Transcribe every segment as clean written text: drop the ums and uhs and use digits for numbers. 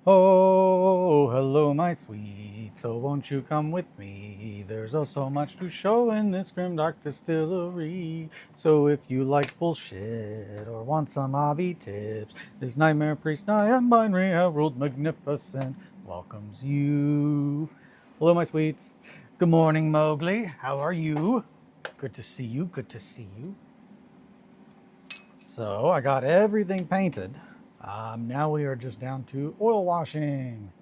Oh, hello, my sweet. So won't you come with me? There's oh so much to show in this grim dark distillery. So if you like bullshit or want some hobby tips, this nightmare priest I am binary herald magnificent welcomes you. Hello, my sweets. Good morning, Mowgli. How are you? Good to see you. Good to see you. So I got everything painted. Now we are just down to oil washing.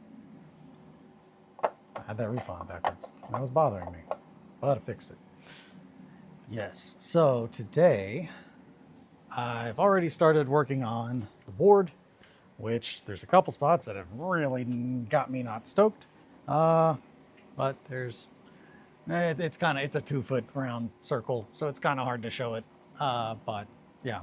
I had that roof on backwards. That was bothering me, but I fixed it. Yes, so today I've already started working on the board, which there's a couple spots that have really got me not stoked. But it's a 2 foot round circle, so it's kind of hard to show it. But yeah,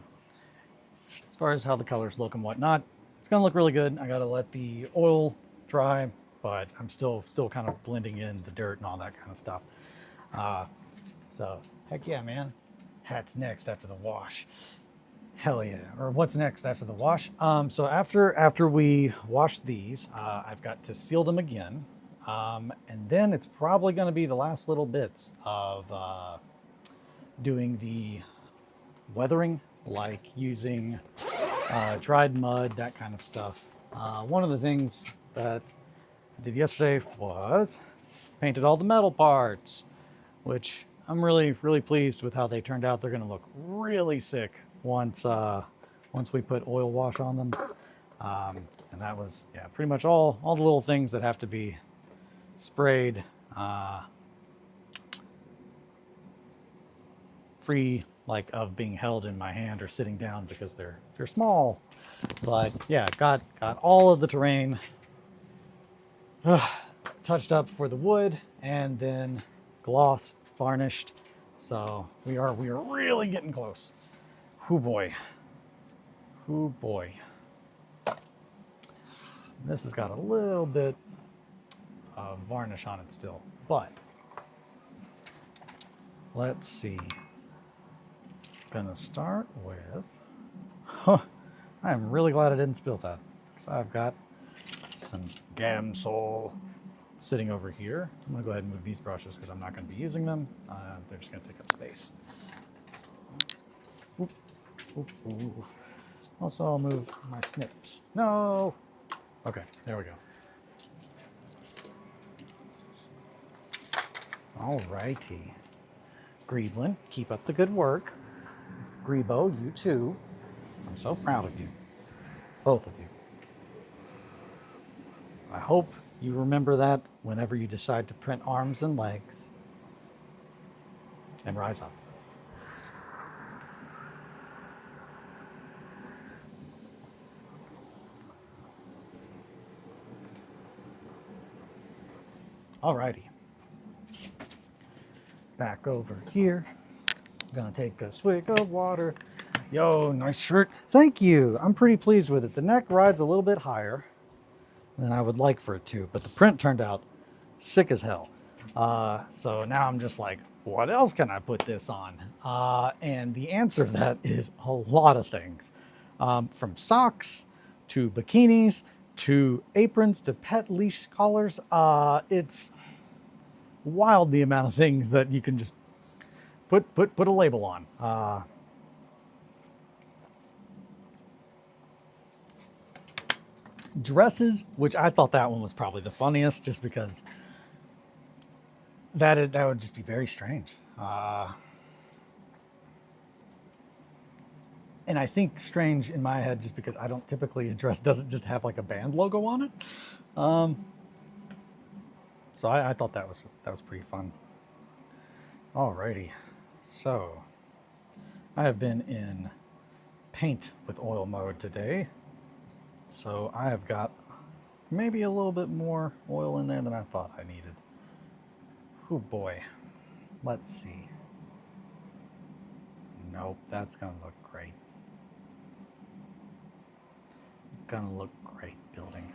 as far as how the colors look and whatnot, it's gonna look really good. I gotta let the oil dry, but I'm still kind of blending in the dirt and all that kind of stuff. So heck yeah, man. Hat's next after the wash. Hell yeah. Or what's next after the wash? So after we wash these, I've got to seal them again. And then it's probably going to be the last little bits of doing the weathering, like using dried mud, that kind of stuff. One of the things that I did yesterday was painted all the metal parts, which I'm really pleased with how they turned out. They're going to look really sick once we put oil wash on them. And that was, yeah, pretty much all the little things that have to be sprayed free, like of being held in my hand or sitting down, because they're small. But yeah, got all of the terrain touched up for the wood, and then glossed, varnished. So we are really getting close. Hoo boy. Hoo boy. This has got a little bit of varnish on it still, but let's see. Gonna start with, I am really glad I didn't spill that, because I've got some Gamsol sitting over here. I'm gonna go ahead and move these brushes because I'm not gonna be using them. They're just gonna take up space. Oop, oop, oop. Also, I'll move my snips. No! Okay, there we go. Alrighty. Greedlin, keep up the good work. Grebo, you too. I'm so proud of you. Both of you. I hope you remember that whenever you decide to print arms and legs. And rise up. Alrighty. Back over here. Gonna take a swig of water. Yo, nice shirt. Thank you. I'm pretty pleased with it. The neck rides a little bit higher than I would like for it to, but the print turned out sick as hell. So now I'm just like, what else can I put this on? And the answer to that is a lot of things. From socks to bikinis to aprons to pet leash collars. It's wild the amount of things that you can just put a label on. Dresses, which I thought that one was probably the funniest, just because that would just be very strange. And I think strange in my head just because I don't typically, a dress doesn't just have like a band logo on it. So I thought that was pretty fun. Alrighty, so I have been in paint with oil mode today. So I have got maybe a little bit more oil in there than I thought I needed. Oh boy, let's see. Nope, that's gonna look great. Gonna look great building.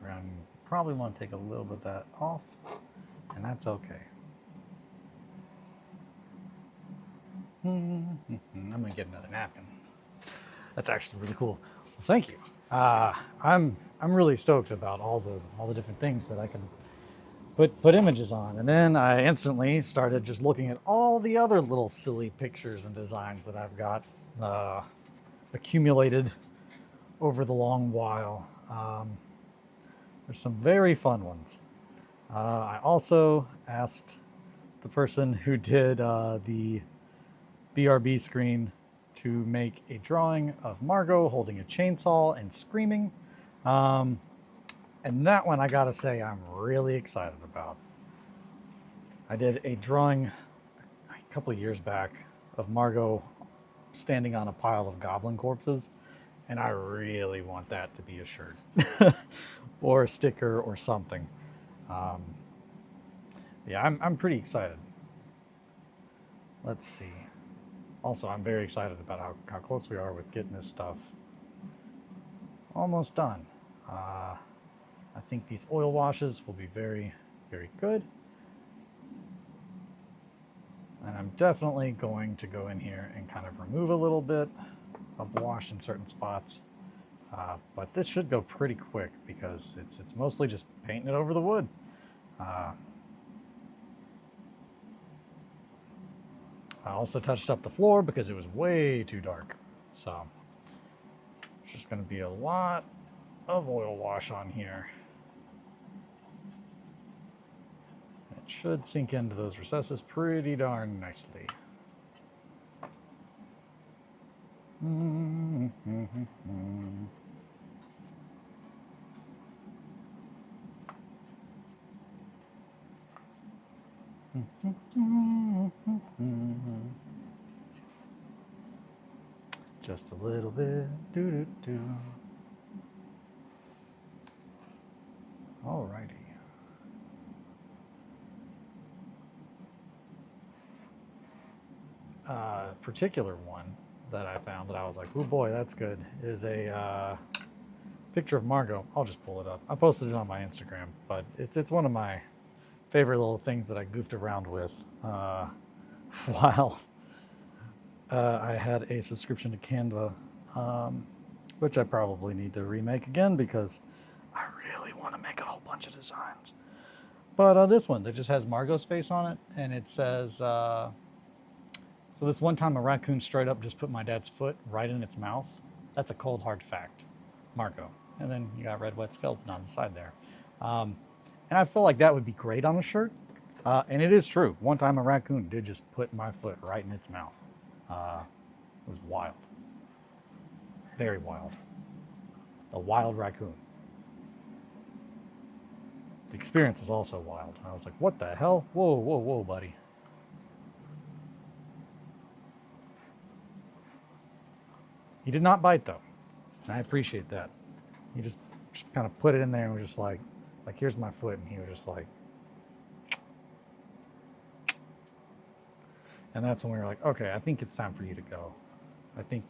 We're gonna probably want to take a little bit of that off, and that's okay. I'm gonna get another napkin. That's actually really cool. Well, thank you. I'm really stoked about all the different things that I can put images on. And then I instantly started just looking at all the other little silly pictures and designs that I've got accumulated over the long while. There's some very fun ones. I also asked the person who did the BRB screen to make a drawing of Margot holding a chainsaw and screaming. And that one, I gotta say, I'm really excited about. I did a drawing a couple of years back of Margot standing on a pile of goblin corpses, and I really want that to be a shirt or a sticker or something. Yeah, I'm pretty excited. Let's see. Also, I'm very excited about how close we are with getting this stuff almost done. I think these oil washes will be very, very good. And I'm definitely going to go in here and kind of remove a little bit of wash in certain spots. But this should go pretty quick because it's mostly just painting it over the wood. I also touched up the floor because it was way too dark. So it's just going to be a lot of oil wash on here. It should sink into those recesses pretty darn nicely. Just a little bit. Doo-doo-doo. Alrighty. Particular one that I found that I was like, oh boy, that's good, is a picture of Margot. I'll just pull it up. I posted it on my Instagram, but it's one of my favorite little things that I goofed around with while I had a subscription to Canva, which I probably need to remake again because I really want to make a whole bunch of designs. But this one, that just has Margot's face on it, and it says, so this one time a raccoon straight up just put my dad's foot right in its mouth. That's a cold hard fact, Margot. And then you got RedWetSkeleton on the side there. And I feel like that would be great on a shirt. And it is true. One time a raccoon did just put my foot right in its mouth. It was wild. Very wild. A wild raccoon. The experience was also wild. I was like, what the hell? Whoa, whoa, whoa, buddy. He did not bite though. And I appreciate that. He just kind of put it in there and was just like here's my foot, and he was just like, and that's when we were like, okay, I think it's time for you to go. I think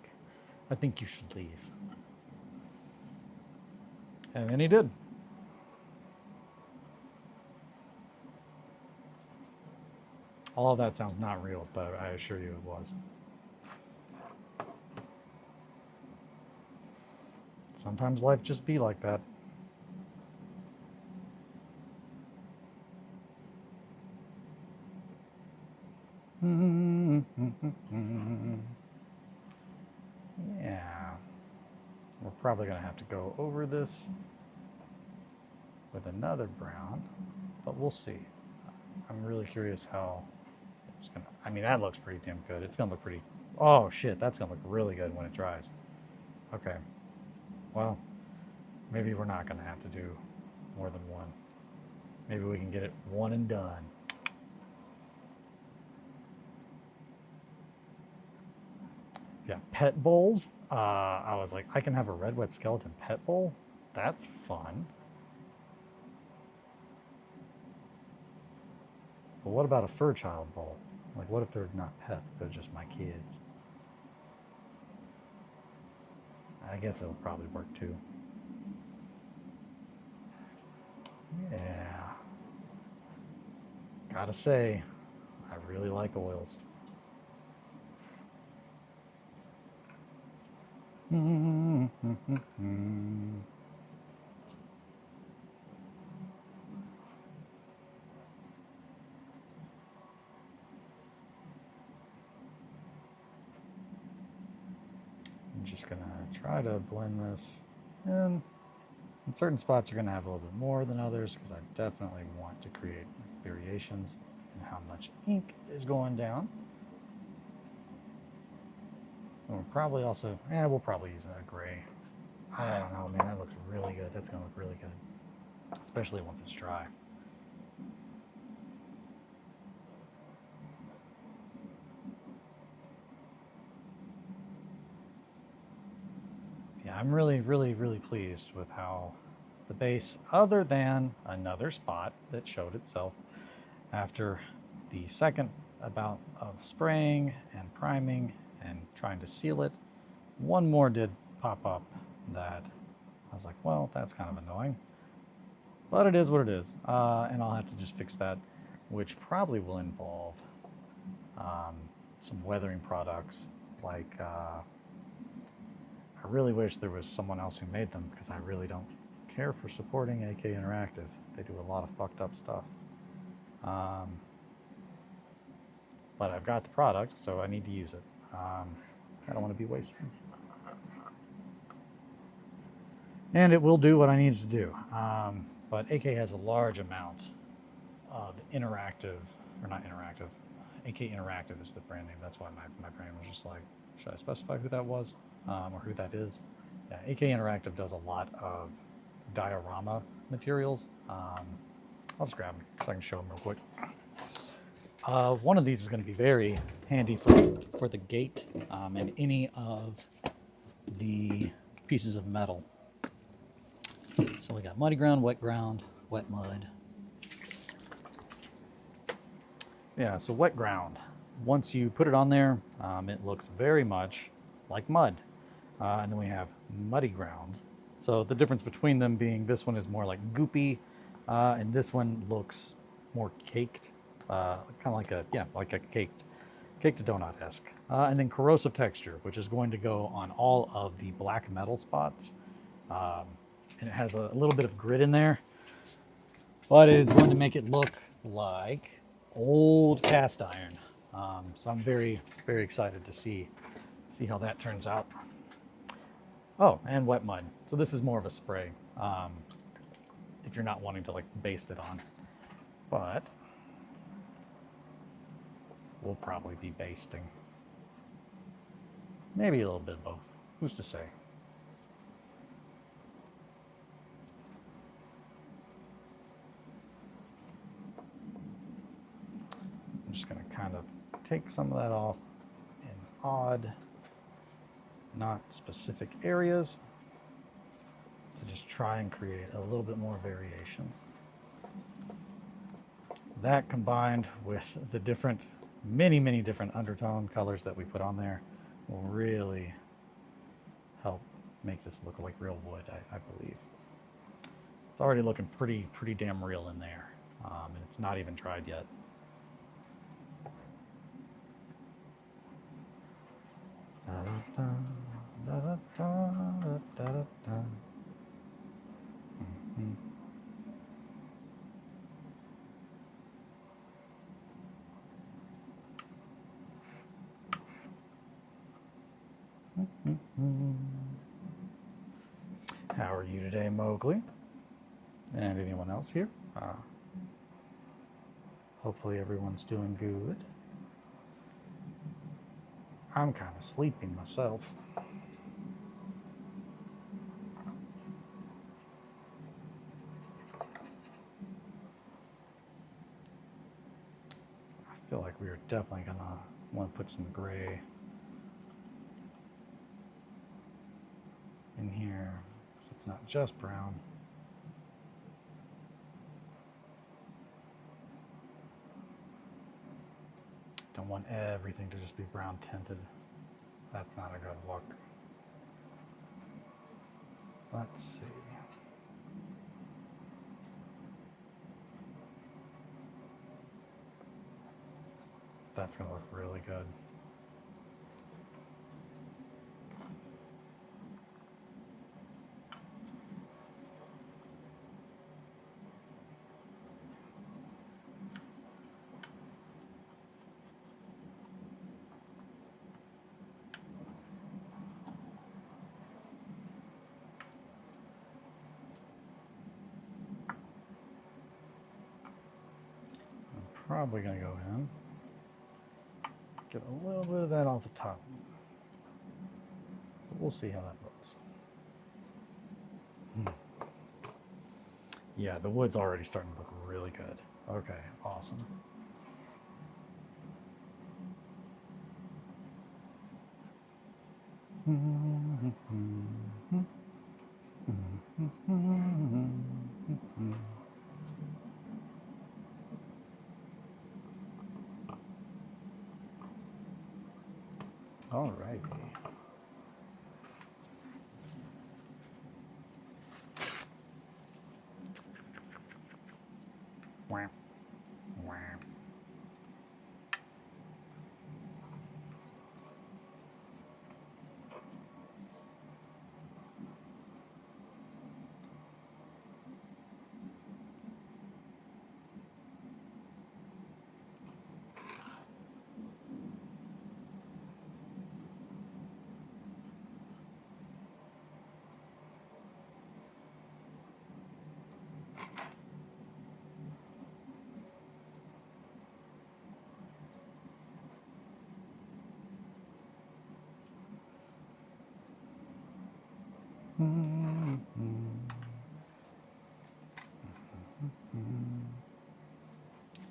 you should leave. And then he did. All of that sounds not real, but I assure you it was. Sometimes life just be like that. Yeah. We're probably going to have to go over this with another brown, but we'll see. I'm really curious how it's going to... I mean, that looks pretty damn good. It's going to look pretty... Oh, shit. That's going to look really good when it dries. Okay. Well, maybe we're not going to have to do more than one. Maybe we can get it one and done. Yeah, pet bowls. I was like, I can have a RedWetSkeleton pet bowl? That's fun. But what about a fur child bowl? Like, what if they're not pets? They're just my kids. I guess it'll probably work too. Yeah. Gotta say, I really like oils. just gonna try to blend this in. And certain spots are gonna have a little bit more than others because I definitely want to create variations in how much ink is going down. And we'll probably also, we'll probably use a gray. I don't know, man, that looks really good. That's gonna look really good, especially once it's dry. Yeah, I'm really pleased with how the base, other than another spot that showed itself after the second bout of spraying and priming and trying to seal it. One more did pop up that I was like, well, that's kind of annoying. But it is what it is. And I'll have to just fix that, which probably will involve some weathering products like I really wish there was someone else who made them because I really don't care for supporting AK Interactive. They do a lot of fucked up stuff. But I've got the product, so I need to use it. I don't want to be wasteful. And it will do what I need it to do. But AK has a large amount of interactive, or not interactive, AK Interactive is the brand name. That's why my brain was just like, should I specify who that was or who that is? Yeah, AK Interactive does a lot of diorama materials. I'll just grab them so I can show them real quick. One of these is going to be very handy for the gate and any of the pieces of metal. So we got muddy ground, wet mud. Yeah, so wet ground. Once you put it on there, it looks very much like mud. And then we have muddy ground. So the difference between them being this one is more like goopy, and this one looks more caked, kind of like a caked to donut-esque. And then corrosive texture, which is going to go on all of the black metal spots. And it has a little bit of grit in there, but it is going to make it look like old cast iron. So I'm very excited to see how that turns out. Oh, and wet mud. So this is more of a spray if you're not wanting to like baste it on, but we'll probably be basting. Maybe a little bit of both. Who's to say? I'm just going to kind of take some of that off in odd, not specific areas to just try and create a little bit more variation. That combined with the different, many different undertone colors that we put on there will really help make this look like real wood, I believe. It's already looking pretty damn real in there, and it's not even dried yet. How are you today, Mowgli? And anyone else here? Hopefully everyone's doing good. I'm kind of sleeping myself. I feel like we are definitely gonna want to put some gray in here so it's not just brown. Don't want everything to just be brown tinted. That's not a good look. Let's see. That's gonna look really good. probably going to go in. Get a little bit of that off the top. But we'll see how that looks. Yeah, the wood's already starting to look really good. Okay, awesome. All right. Wham. Wham.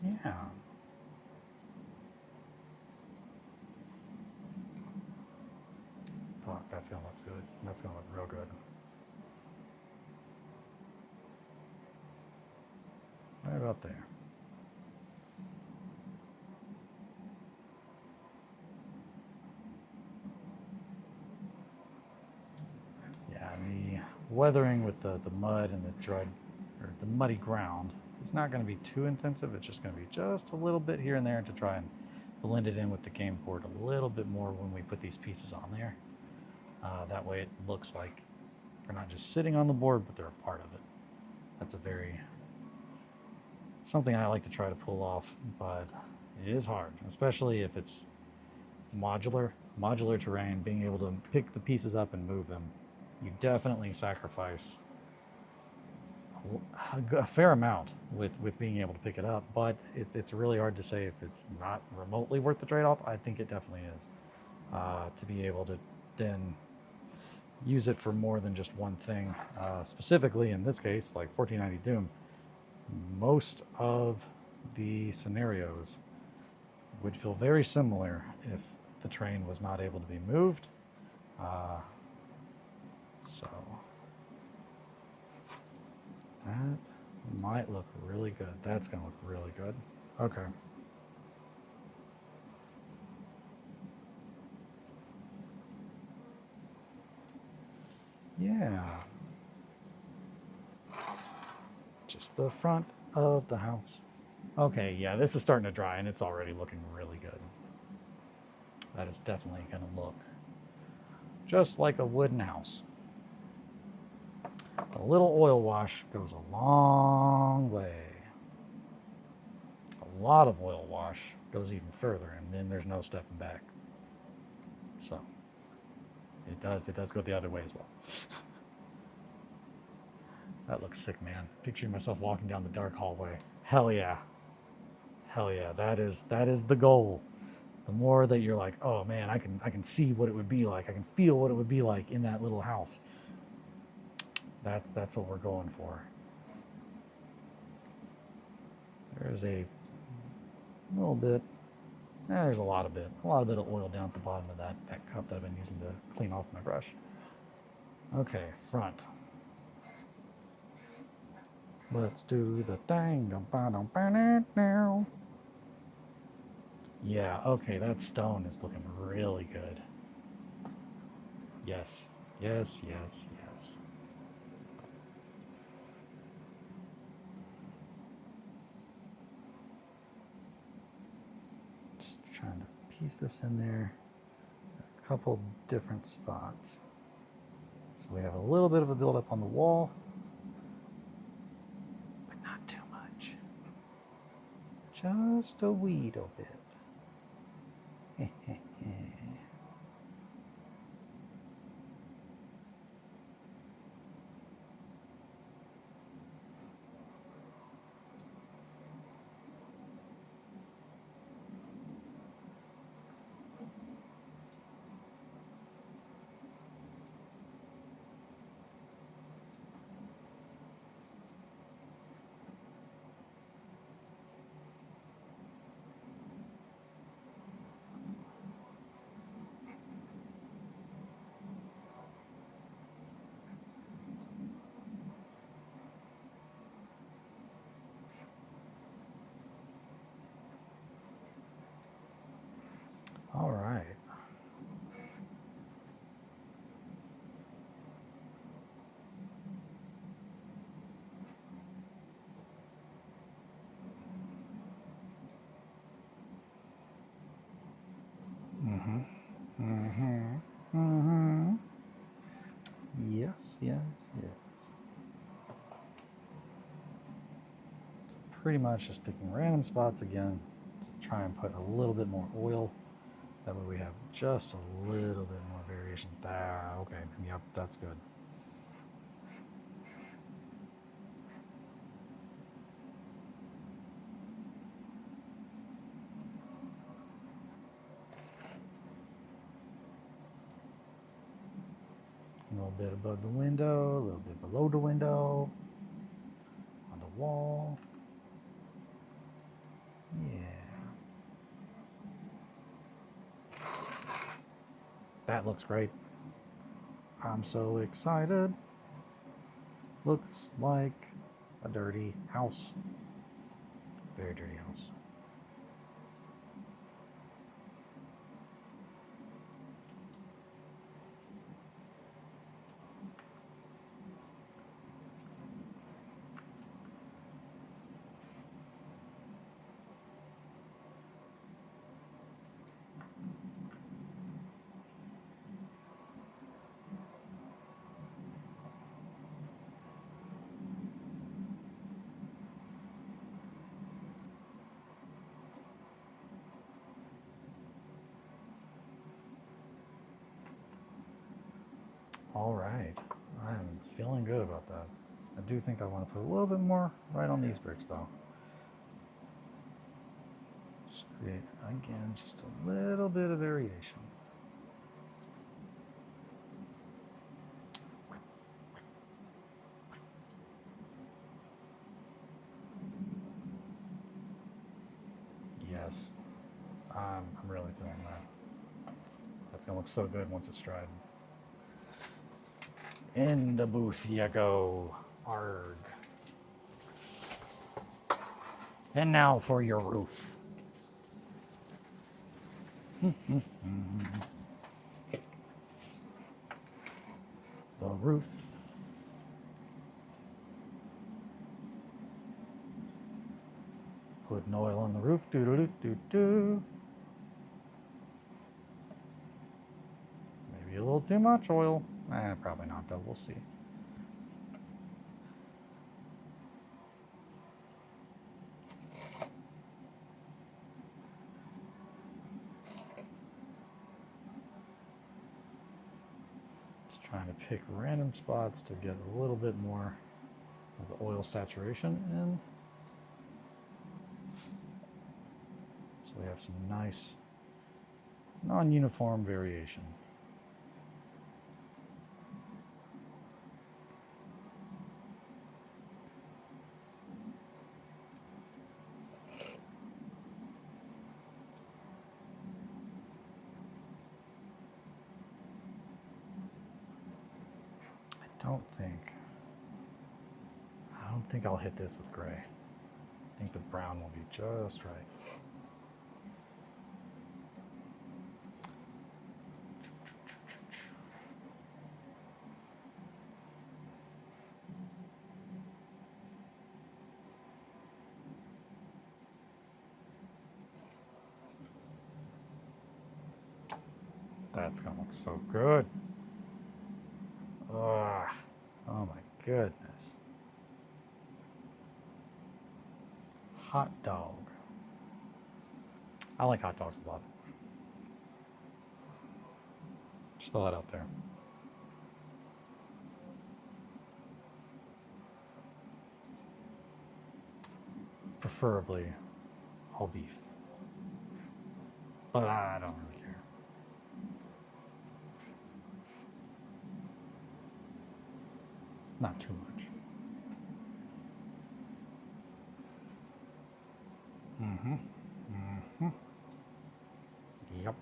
Yeah. Fuck, that's gonna look good. That's gonna look real good. Right about there. Yeah, and the weathering with the mud and the dried, or the muddy ground, it's not going to be too intensive. It's just going to be just a little bit here and there to try and blend it in with the game board a little bit more when we put these pieces on there. That way it looks like they're not just sitting on the board, but they're a part of it. That's something I like to try to pull off, but it is hard, especially if it's modular terrain, being able to pick the pieces up and move them. You definitely sacrifice a fair amount with being able to pick it up, but it's really hard to say if it's not remotely worth the trade-off. I think it definitely is, to be able to then use it for more than just one thing. Specifically in this case, like 1490 Doom, most of the scenarios would feel very similar if the train was not able to be moved. So that might look really good. That's going to look really good. Okay. Yeah. Just the front of the house. Okay, yeah, this is starting to dry and it's already looking really good. That is definitely going to look just like a wooden house. A little oil wash goes a long way. A lot of oil wash goes even further, and then there's no stepping back. So it does go the other way as well. That looks sick, man. Picturing myself walking down the dark hallway. Hell yeah. Hell yeah. That is the goal. The more that you're like, oh man, I can see what it would be like. I can feel what it would be like in that little house. That's what we're going for. There's a little bit. There's a lot of of oil down at the bottom of that cup that I've been using to clean off my brush. Okay, front. Let's do the thing. Yeah, okay, that stone is looking really good. Yes, yes, yes, yes. Just trying to piece this in there. A couple different spots. So we have a little bit of a buildup on the wall, but not too much. Just a wee little bit. yes, yes. So pretty much just picking random spots again to try and put a little bit more oil. That way we have just a little bit more variation. There, okay, yep, that's good. A little bit above the window, a little bit below the window, on the wall. Yeah. That looks great. I'm so excited. Looks like a dirty house. Very dirty house. All right, I'm feeling good about that. I do think I want to put a little bit more right on these bricks though. Just create, again, just a little bit of variation. Yes, I'm really feeling that. That's gonna look so good once it's dried. In the booth you go, arg. And now for your roof. The roof. Putting oil on the roof. Doo doo doo doo doo. Maybe a little too much oil. Probably not though. We'll see. Just trying to pick random spots to get a little bit more of the oil saturation in. So we have some nice non-uniform variation. I don't think I'll hit this with gray. I think the brown will be just right. That's gonna look so good. Oh my goodness. Hot dog. I like hot dogs a lot. Just throw that out there. Preferably all beef. But I don't really care. Not too much. Yep.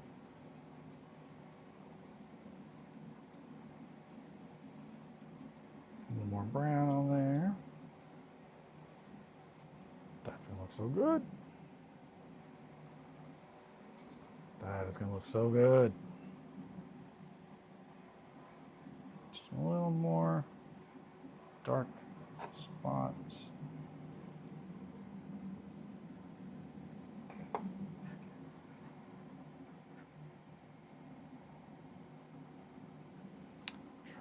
A little more brown on there. That's gonna look so good. That is gonna look so good. Just a little more dark spots.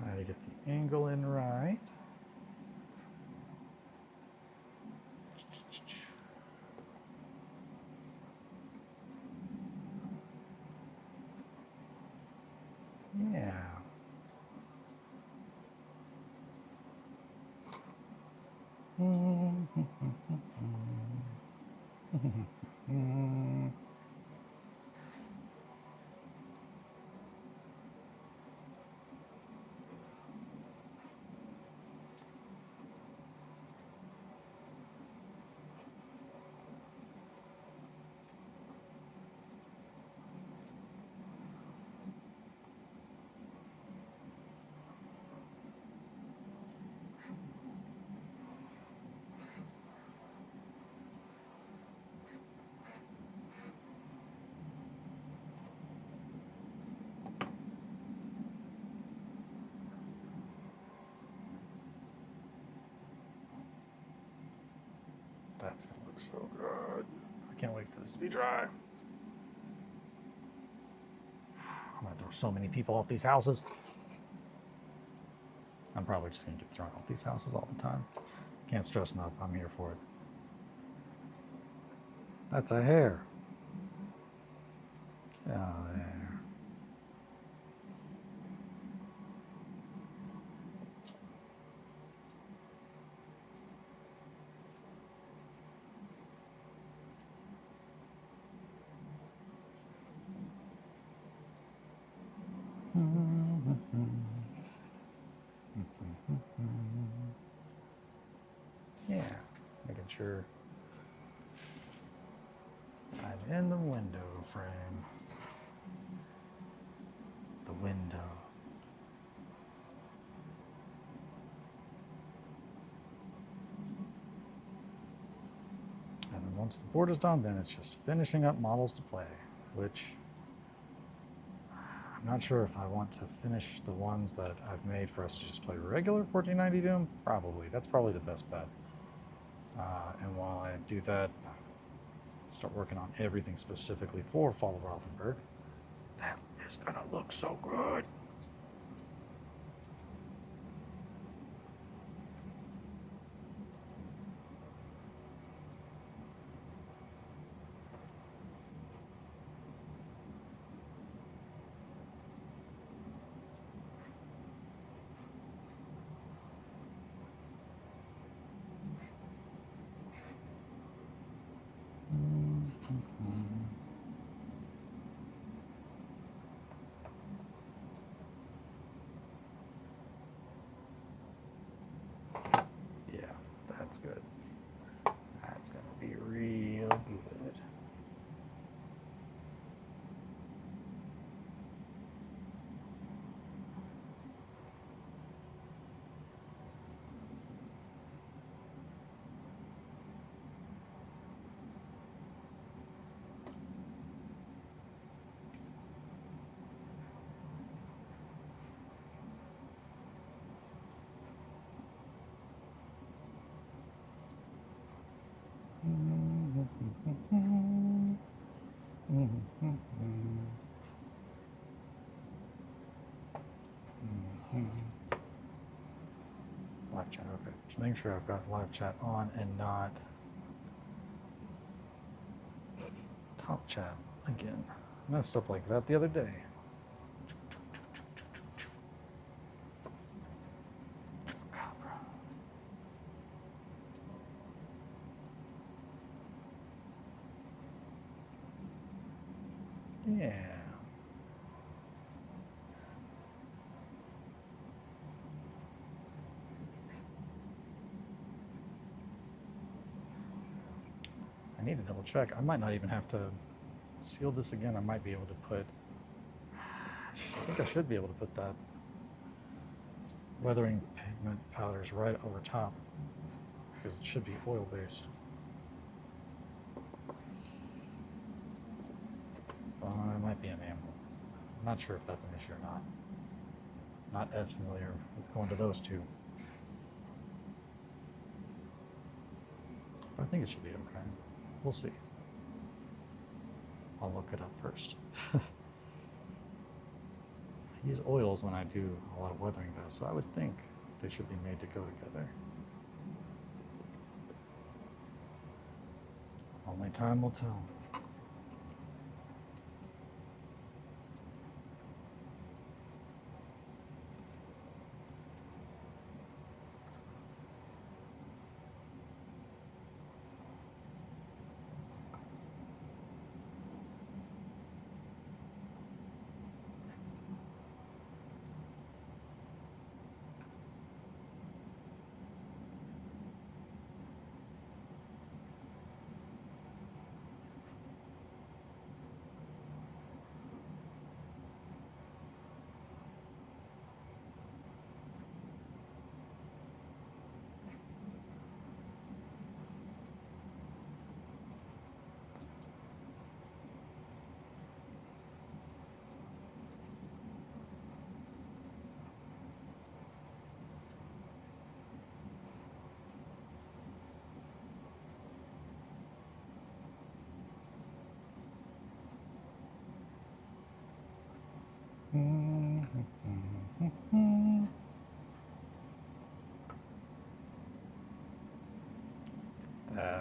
Try to get the angle in right. Yeah. That's gonna look so good. I can't wait for this to be dry. I'm gonna throw so many people off these houses. I'm probably just gonna get thrown off these houses all the time. Can't stress enough, I'm here for it. That's a hair. Get out of there. Yeah, making sure I'm in the window frame. The window. And then once the board is done, then it's just finishing up models to play, which I'm not sure if I want to finish the ones that I've made for us to just play regular 1490 Doom. Probably. That's probably the best bet. And while I do that, start working on everything specifically for Fall of Rothenburg. That is gonna look so good. Yeah, that's good. That's gonna be real good. Live chat, okay. Just making sure I've got live chat on and not top chat again. I messed up like that the other day. Yeah. I need to double check. I might not even have to seal this again. I might be able to put, I think I should be able to put that weathering pigment powders right over top because it should be oil based. It might be enamel. I'm not sure if that's an issue or not. Not as familiar with going to those two. But I think it should be okay. We'll see. I'll look it up first. use oils when I do a lot of weathering though, so I would think they should be made to go together. Only time will tell.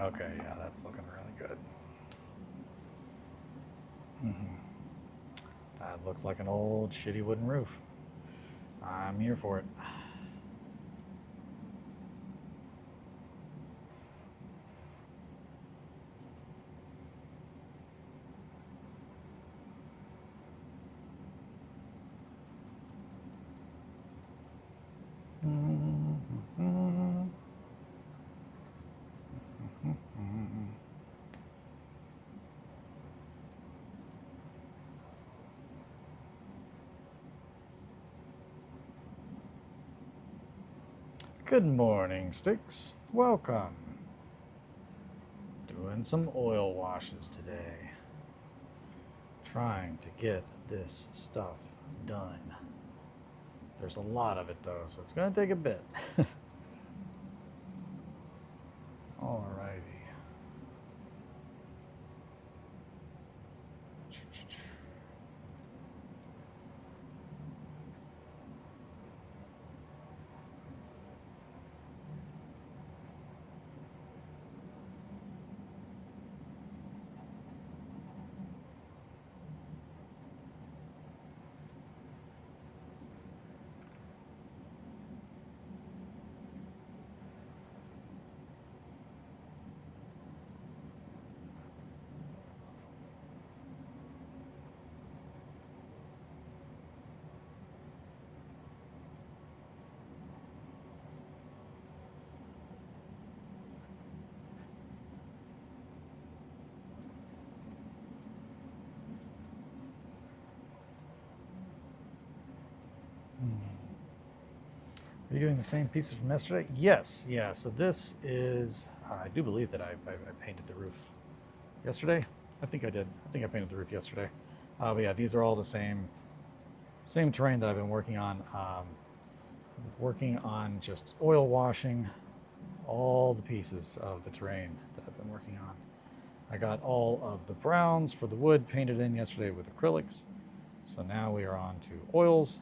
Okay, yeah, that's looking really good. That looks like an old shitty wooden roof. I'm here for it. Good morning, Sticks. Welcome. Doing some oil washes today. Trying to get this stuff done. There's a lot of it though, so it's going to take a bit. Alrighty. Are you doing the same pieces from yesterday? Yes, yeah. So this is, I do believe that I painted the roof yesterday. I think I did. I think I painted the roof yesterday. But yeah, these are all the same terrain that I've been working on. Working on just oil washing all the pieces of the terrain that I've been working on. I got all of the browns for the wood painted in yesterday with acrylics. So now we are on to oils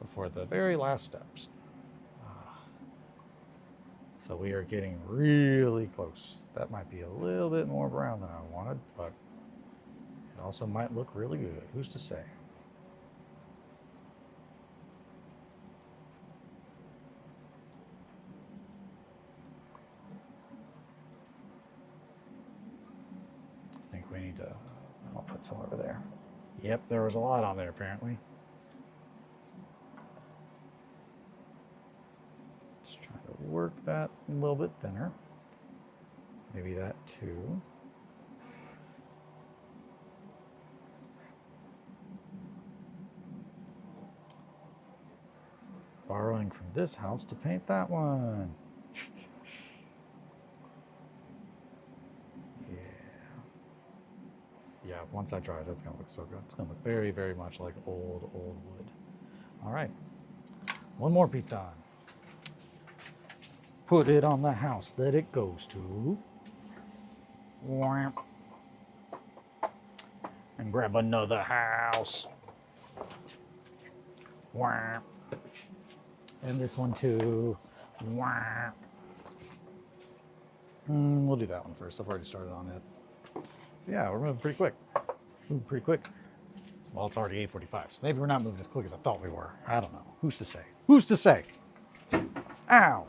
before the very last steps. So we are getting really close. That might be a little bit more brown than I wanted, but it also might look really good. Who's to say? I think we need to, I'll put some over there. Yep, there was a lot on there apparently. Just trying to work that a little bit thinner. Maybe that too. Borrowing from this house to paint that one. Yeah, once that dries, that's gonna look so good. It's gonna look very, very much like old wood. All right, one more piece done. Put it on the house that it goes to. And grab another house. Wah. And this one too. Wah. We'll do that one first. I've already started on it. Yeah, we're moving pretty quick. Moving pretty quick. Well, it's already 8:45, so maybe we're not moving as quick as I thought we were. I don't know. Who's to say? Who's to say? Ow!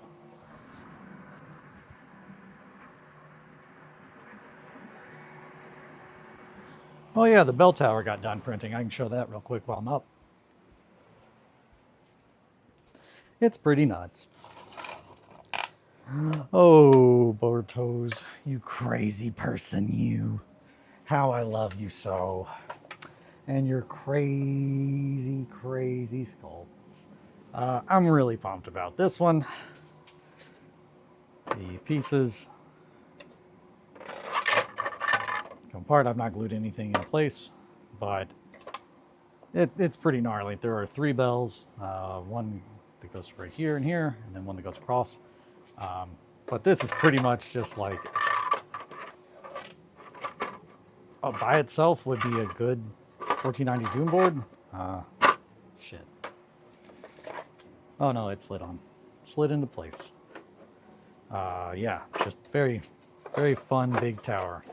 Oh yeah, the bell tower got done printing. I can show that real quick while I'm up. It's pretty nuts. Oh, Bortos, you crazy person, you. How I love you so. And your crazy, crazy sculpts. I'm really pumped about this one. The pieces come apart. I've not glued anything in place, but it's pretty gnarly. There are 3 bells, one that goes right here and here, and then one that goes across. But this is pretty much just like, by itself would be a good 1490 Doom board. Shit. Oh no, it slid on. Slid into place. Yeah, just very, very fun big tower.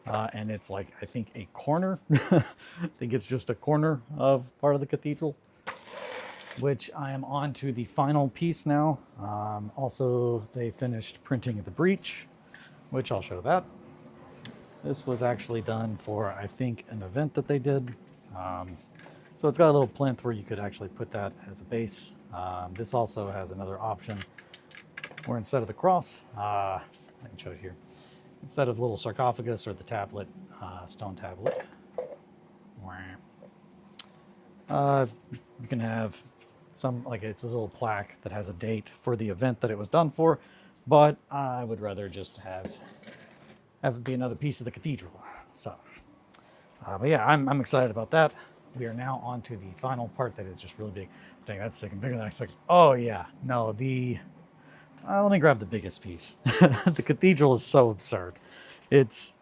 And it's like, I think a corner. I think it's just a corner of part of the cathedral, which I am on to the final piece now. Also, they finished printing the breach, which I'll show that. This was actually done for, I think, an event that they did. So it's got a little plinth where you could actually put that as a base. This also has another option where instead of the cross, I can show it here. Instead of the little sarcophagus or the tablet, stone tablet, you can have some, like it's a little plaque that has a date for the event that it was done for, but I would rather just have it be another piece of the cathedral. So, but yeah, I'm excited about that. We are now on to the final part that is just really big. Dang, that's sick and bigger than I expected. Oh yeah, no, let me grab the biggest piece. The cathedral is so absurd. It's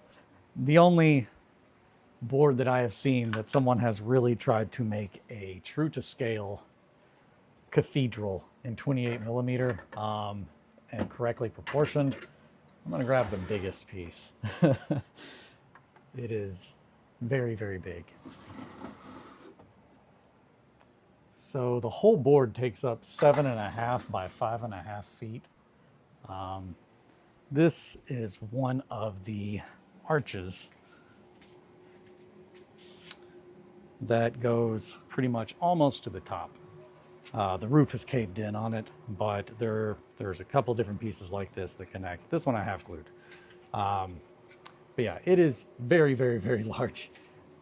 the only board that I have seen that someone has really tried to make a true to scale cathedral in 28 millimeter and correctly proportioned. I'm going to grab the biggest piece. It is very, very big. So the whole board takes up 7.5 by 5.5 feet. This is one of the arches that goes pretty much almost to the top. The roof is caved in on it, but there's a couple different pieces like this that connect. This one I have glued. But yeah, it is very, very, very large.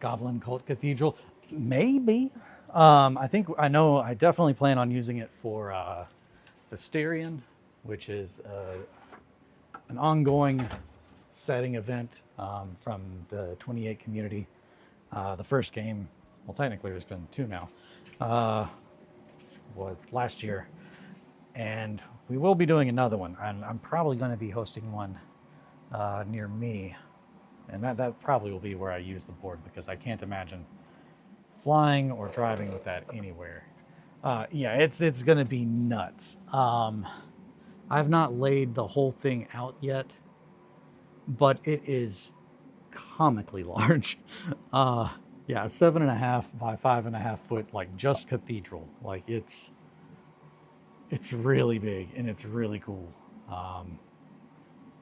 Goblin Cult Cathedral, maybe. I definitely plan on using it for Distillery, which is an ongoing setting event from the 28 community. The first game, well, technically there's been 2 now, was last year, and we will be doing another one. I'm probably going to be hosting one near me, and that probably will be where I use the board, because I can't imagine flying or driving with that anywhere. Yeah, it's going to be nuts. I've not laid the whole thing out yet, but it is comically large. Yeah, 7.5 by 5.5 foot, like just cathedral. Like it's really big and it's really cool.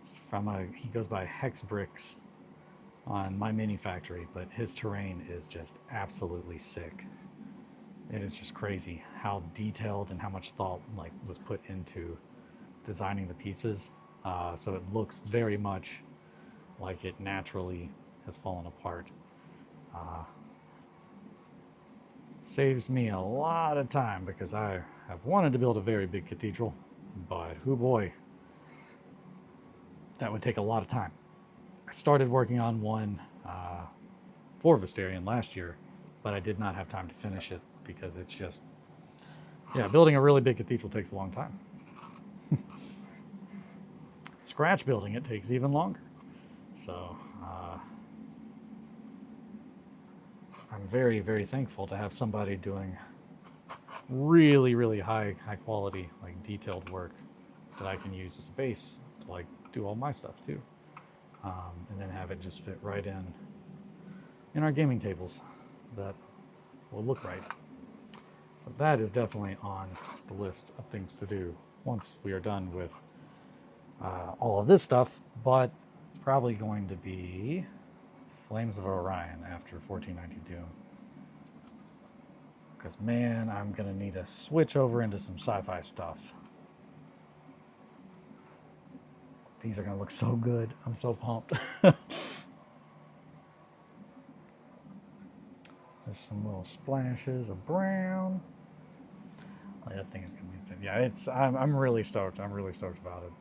It's from he goes by Hex Bricks on My Mini Factory, but his terrain is just absolutely sick. It is just crazy how detailed and how much thought was put into designing the pieces. So it looks very much like it naturally has fallen apart. Saves me a lot of time, because I have wanted to build a very big cathedral, but oh boy, that would take a lot of time. I started working on one for Distillery last year, but I did not have time to finish it, because it's just, yeah, building a really big cathedral takes a long time. Scratch building it takes even longer. So I'm very, very thankful to have somebody doing really, really high quality, like detailed work that I can use as a base to like do all my stuff too. And then have it just fit right in our gaming tables that will look right. So that is definitely on the list of things to do once we are done with all of this stuff, but it's probably going to be Flames of Orion after 1490 Doom. Because man, I'm gonna need to switch over into some sci-fi stuff. These are gonna look so good. I'm so pumped. There's some little splashes of brown. Oh, that thing is gonna be thin. Yeah, it's. I'm really stoked. I'm really stoked about it.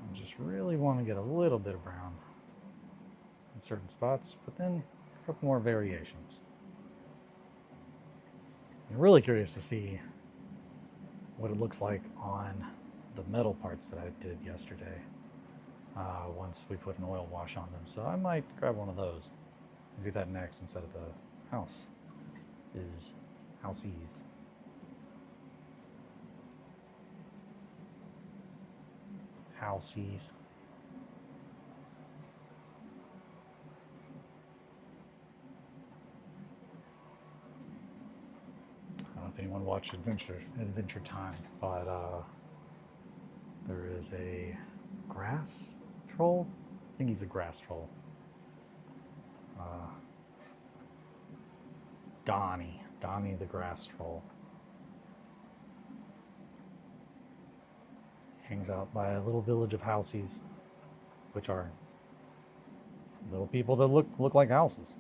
I just really want to get a little bit of brown in certain spots, but then a couple more variations. I'm really curious to see what it looks like on the metal parts that I did yesterday once we put an oil wash on them. So I might grab one of those and do that next instead of the houseies. Houseies. I don't know if anyone watched Adventure Time, but there is a grass troll. I think he's a grass troll. Donnie the grass troll. Hangs out by a little village of houseies, which are little people that look like houses.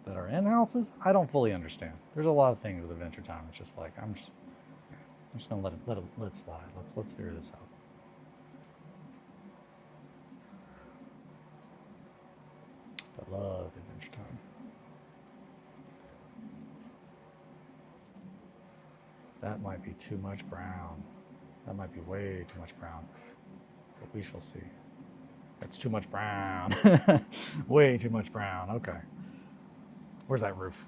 That are in houses? I don't fully understand. There's a lot of things with Adventure Time. It's just like I'm just gonna let it slide. Let's figure this out. I love Adventure Time. That might be too much brown. That might be way too much brown. But we shall see. That's too much brown. Way too much brown. Okay. Where's that roof?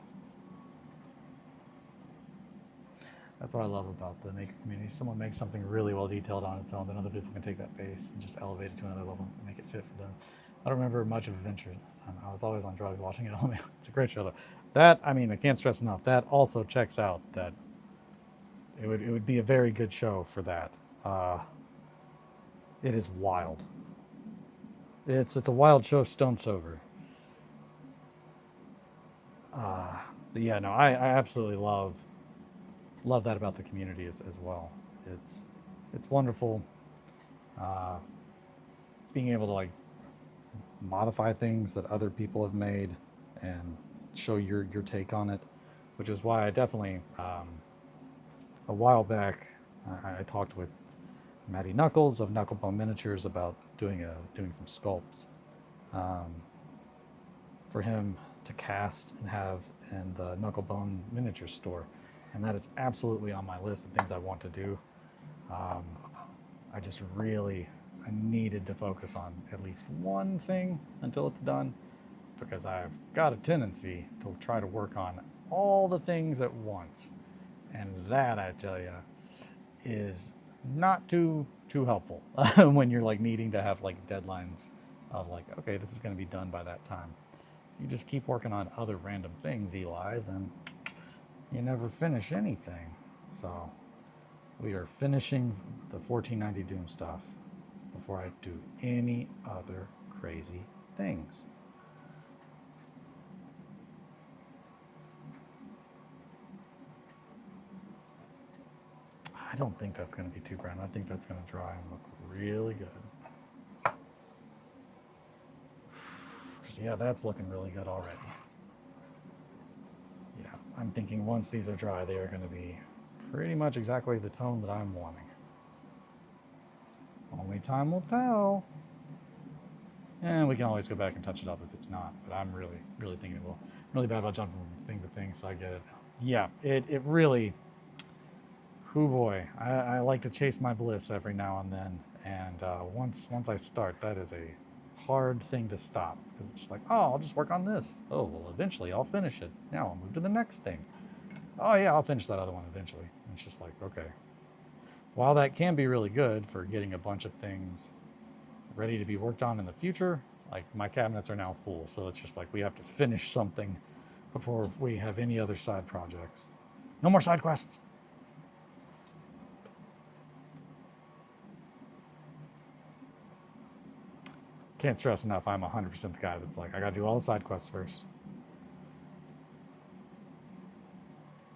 That's what I love about the maker community. Someone makes something really well detailed on its own, then other people can take that base and just elevate it to another level and make it fit for them. I don't remember much of Adventure Time. I was always on drugs watching it. It's a great show though. That, I mean, I can't stress enough. That also checks out that it would be a very good show for that. It is wild. It's a wild show, stone sober. But yeah, no, I absolutely love that about the community as well. It's wonderful being able to like modify things that other people have made and show your take on it, which is why I definitely a while back I talked with Matty Knuckles of Knucklebone Miniatures about doing some sculpts for him to cast and have in the Knucklebone Miniature store, and that is absolutely on my list of things I want to do. I needed to focus on at least one thing until it's done, because I've got a tendency to try to work on all the things at once, and that, I tell you, is not too helpful when you're like needing to have like deadlines of like, okay, this is going to be done by that time. You just keep working on other random things, Eli, then you never finish anything. So we are finishing the 1490 Doom stuff before I do any other crazy things. I don't think that's going to be too brown. I think that's going to dry and look really good. Yeah, that's looking really good already. Yeah, I'm thinking once these are dry, they are going to be pretty much exactly the tone that I'm wanting. Only time will tell. And we can always go back and touch it up if it's not, but I'm really thinking it will. I'm really bad about jumping from thing to thing, so I get it. Yeah, it really, Oh boy, I like to chase my bliss every now and then, and once I start, that is a hard thing to stop because it's just like, oh, I'll just work on this. Oh, well, eventually I'll finish it. Now I'll move to the next thing. Oh yeah, I'll finish that other one eventually. And it's just like, okay. While that can be really good for getting a bunch of things ready to be worked on in the future, like my cabinets are now full, so it's just like we have to finish something before we have any other side projects. No more side quests. Can't stress enough, I'm 100% the guy that's like, I gotta do all the side quests first.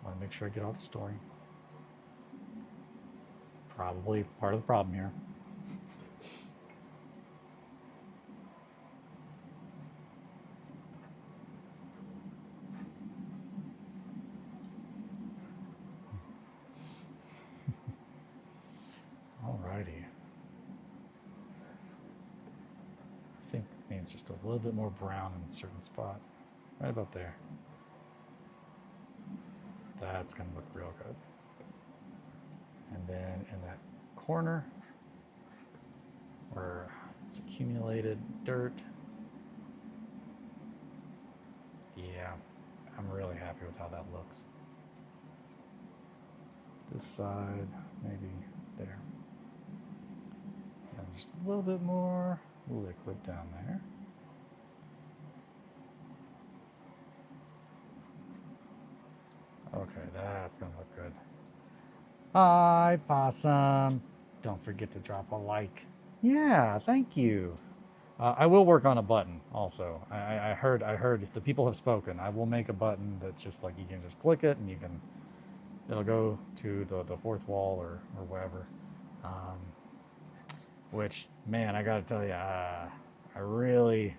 I wanna make sure I get all the story. Probably part of the problem here. Alrighty. I think it needs just a little bit more brown in a certain spot. Right about there. That's gonna look real good. And then in that corner where it's accumulated dirt. Yeah, I'm really happy with how that looks. This side, maybe there. And just a little bit more liquid down there. Okay, that's gonna look good. Hi, Possum. Don't forget to drop a like. Yeah, thank you. I will work on a button also. I heard the people have spoken. I will make a button that's just like you can just click it and it'll go to the fourth wall or wherever. Which, man, I gotta tell you, I really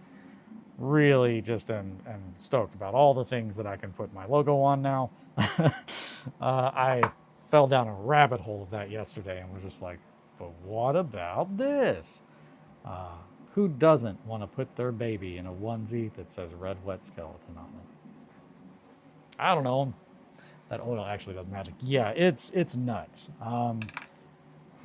just am stoked about all the things that I can put my logo on now. I fell down a rabbit hole of that yesterday and was just like, but what about this? Who doesn't want to put their baby in a onesie that says RedWetSkeleton on it? I don't know. That oil actually does magic. Yeah, it's nuts.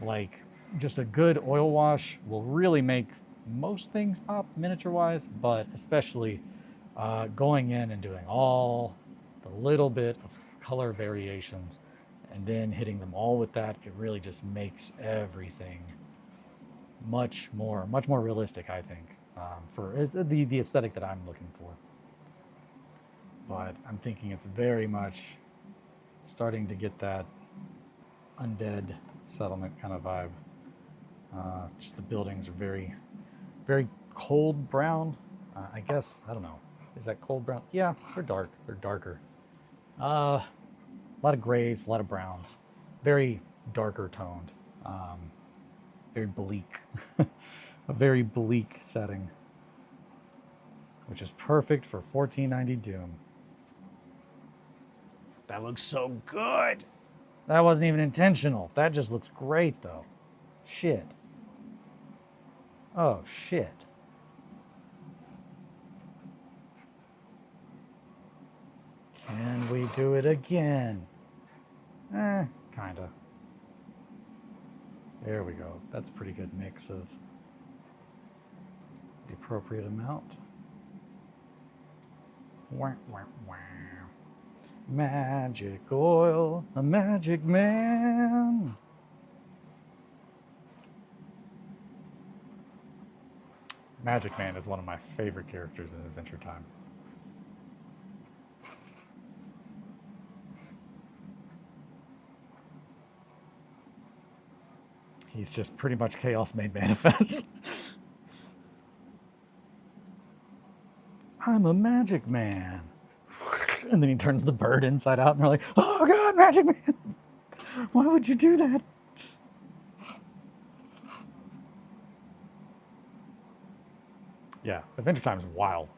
Like, just a good oil wash will really make most things pop miniature-wise, but especially going in and doing all the little bit of color variations and then hitting them all with that, it really just makes everything much more realistic, I think, for the aesthetic that I'm looking for. But I'm thinking it's very much starting to get that undead settlement kind of vibe. Just the buildings are very cold brown. I guess, I don't know. Is that cold brown? Yeah, they're dark. They're darker. A lot of grays, a lot of browns. Very darker toned. Very bleak. A very bleak setting. Which is perfect for 1490 Doom. That looks so good. That wasn't even intentional. That just looks great though. Shit. Oh, shit. Can we do it again? Kinda. There we go. That's a pretty good mix of the appropriate amount. Wah, wah, wah. Magic oil, a magic man. Magic Man is one of my favorite characters in Adventure Time. He's just pretty much Chaos made manifest. I'm a magic man. And then he turns the bird inside out and they're like, oh God, Magic Man. Why would you do that? Yeah, Adventure Time is wild.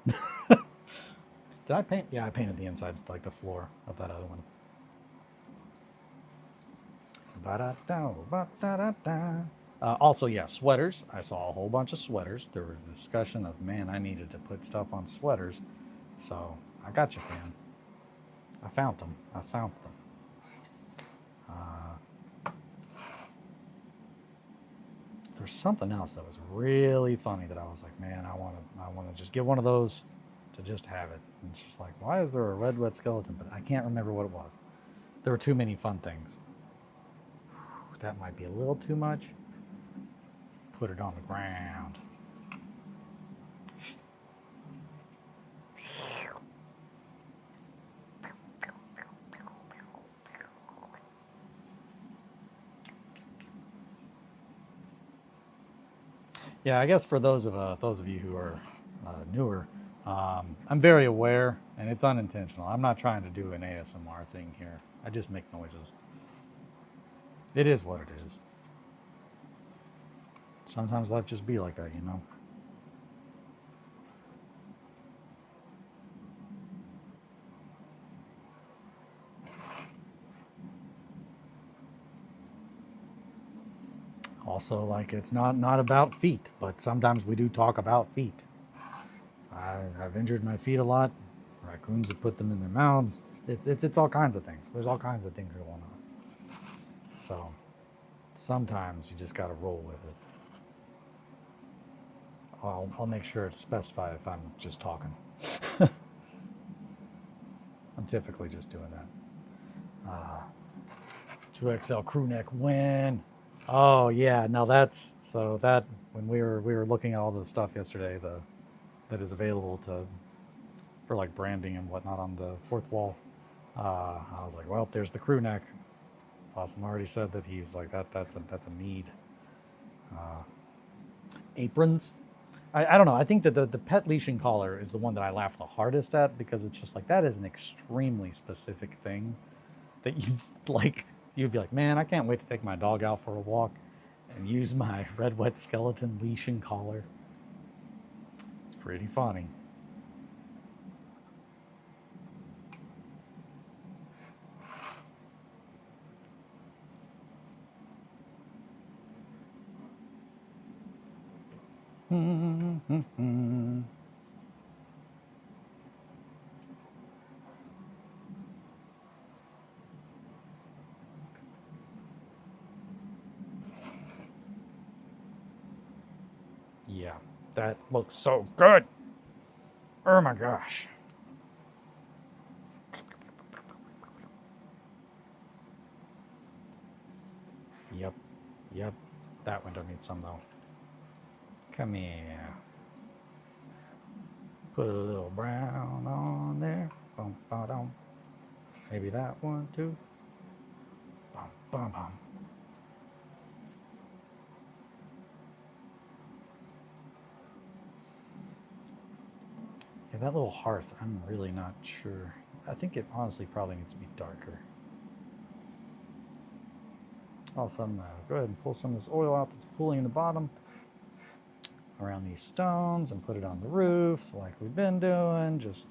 Did I paint? Yeah, I painted the inside, like the floor of that other one. Also, yeah, sweaters. I saw a whole bunch of sweaters. There was a discussion of, man, I needed to put stuff on sweaters. So, I got you, fam. I found them. There's something else that was really funny that I was like, man, I want to just get one of those to just have it. And it's just like, why is there a RedWetSkeleton? But I can't remember what it was. There were too many fun things. That might be a little too much. Put it on the ground. Yeah, I guess for those of you who are newer, I'm very aware, and it's unintentional. I'm not trying to do an ASMR thing here. I just make noises. It is what it is. Sometimes life just be like that, you know? Also, like, it's not about feet, but sometimes we do talk about feet. I've injured my feet a lot. Raccoons have put them in their mouths. It's all kinds of things. There's all kinds of things going on. So sometimes you just got to roll with it. I'll make sure to specify if I'm just talking. I'm typically just doing that. 2XL crew neck win. Oh yeah, now that's so that when we were looking at all the stuff yesterday, that is available for like branding and whatnot on the fourth wall. I was like, well, there's the crew neck. Possum already said that he was like that's a need. Aprons. I don't know. I think that the pet leashing collar is the one that I laugh the hardest at because it's just like that is an extremely specific thing that you'd be like, man, I can't wait to take my dog out for a walk and use my RedWetSkeleton leashing collar. It's pretty funny. Yeah, that looks so good. Oh my gosh. Yep. That window needs some though. Come here. Put a little brown on there. Bum, ba, dum. Maybe that one too. Bum, bum, bum. Yeah, that little hearth, I'm really not sure. I think it honestly probably needs to be darker. Also, I'm gonna go ahead and pull some of this oil out that's pooling in the bottom around these stones and put it on the roof like we've been doing, just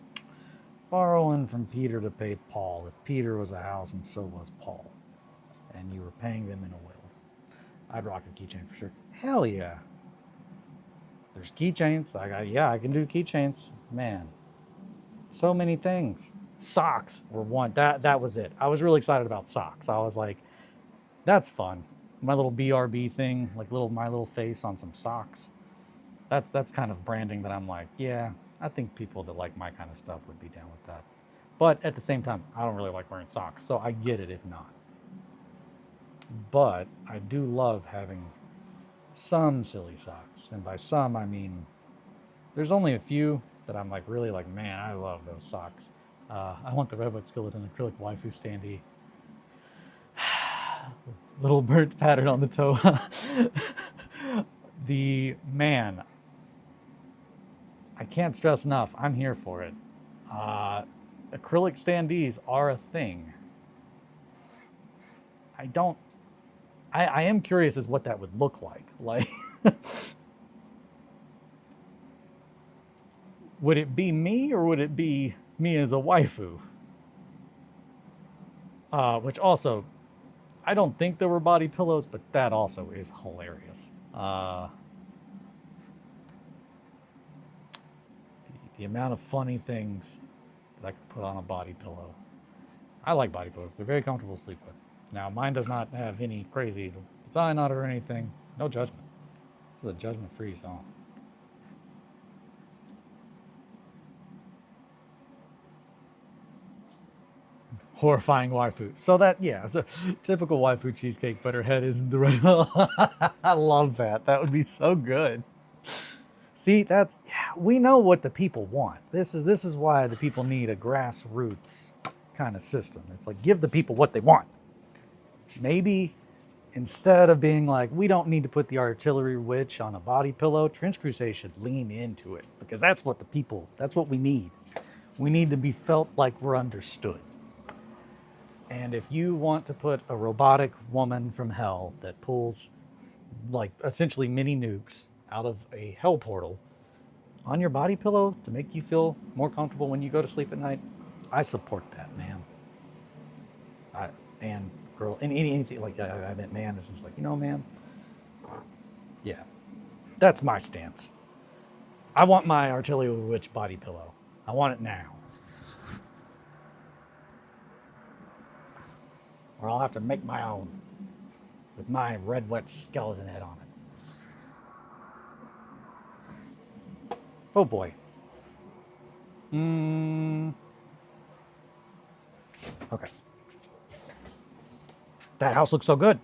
borrowing from Peter to pay Paul. If Peter was a house and so was Paul, and you were paying them in oil, I'd rock a keychain for sure. Hell yeah. There's keychains. I can do keychains. Man, so many things. Socks were one. That was it. I was really excited about socks. I was like, that's fun. My little BRB thing, like my little face on some socks. That's kind of branding that I'm like, yeah, I think people that like my kind of stuff would be down with that. But at the same time, I don't really like wearing socks, so I get it if not. But I do love having some silly socks, and by some I mean there's only a few that I'm like really like, man, I love those socks. I want the RedWetSkeleton acrylic waifu standee. Little burnt pattern on the toe. The man, I can't stress enough, I'm here for it. Acrylic standees are a thing. I am curious as what that would look like. Like, would it be me or would it be me as a waifu? Which also, I don't think there were body pillows, but that also is hilarious. The amount of funny things that I could put on a body pillow. I like body pillows. They're very comfortable to sleep with. Now, mine does not have any crazy design on it or anything. No judgment. This is a judgment-free zone. Horrifying waifu. So that, yeah, so typical waifu cheesecake, but her head isn't the red. I love that. That would be so good. See, that's, yeah, we know what the people want. This is why the people need a grassroots kind of system. It's like, give the people what they want. Maybe instead of being like, we don't need to put the artillery witch on a body pillow, Trench Crusade should lean into it, because that's what the people, that's what we need. We need to be felt like we're understood. And if you want to put a robotic woman from hell that pulls like essentially mini nukes out of a hell portal on your body pillow to make you feel more comfortable when you go to sleep at night, I support that, man. Man, girl, anything like I meant man is just like, you know, man. Yeah, that's my stance. I want my artillery witch body pillow. I want it now. Or I'll have to make my own with my RedWetSkeleton head on it. Oh boy. Okay. That house looks so good.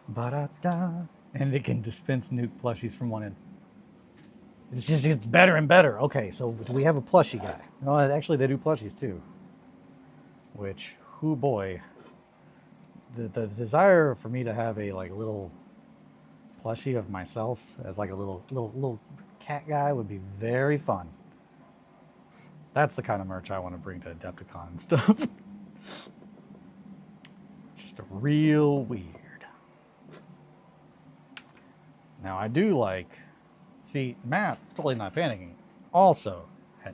Ba-da-da. And it can dispense nuke plushies from one end. It's just, it's better and better. Okay, so do we have a plushie guy? No, actually they do plushies too. Which, whoo boy. The desire for me to have a like little plushie of myself as like a little cat guy would be very fun. That's the kind of merch I want to bring to Adepticon and stuff. Just real weird. Now I do like, see, Matt, totally not panicking, also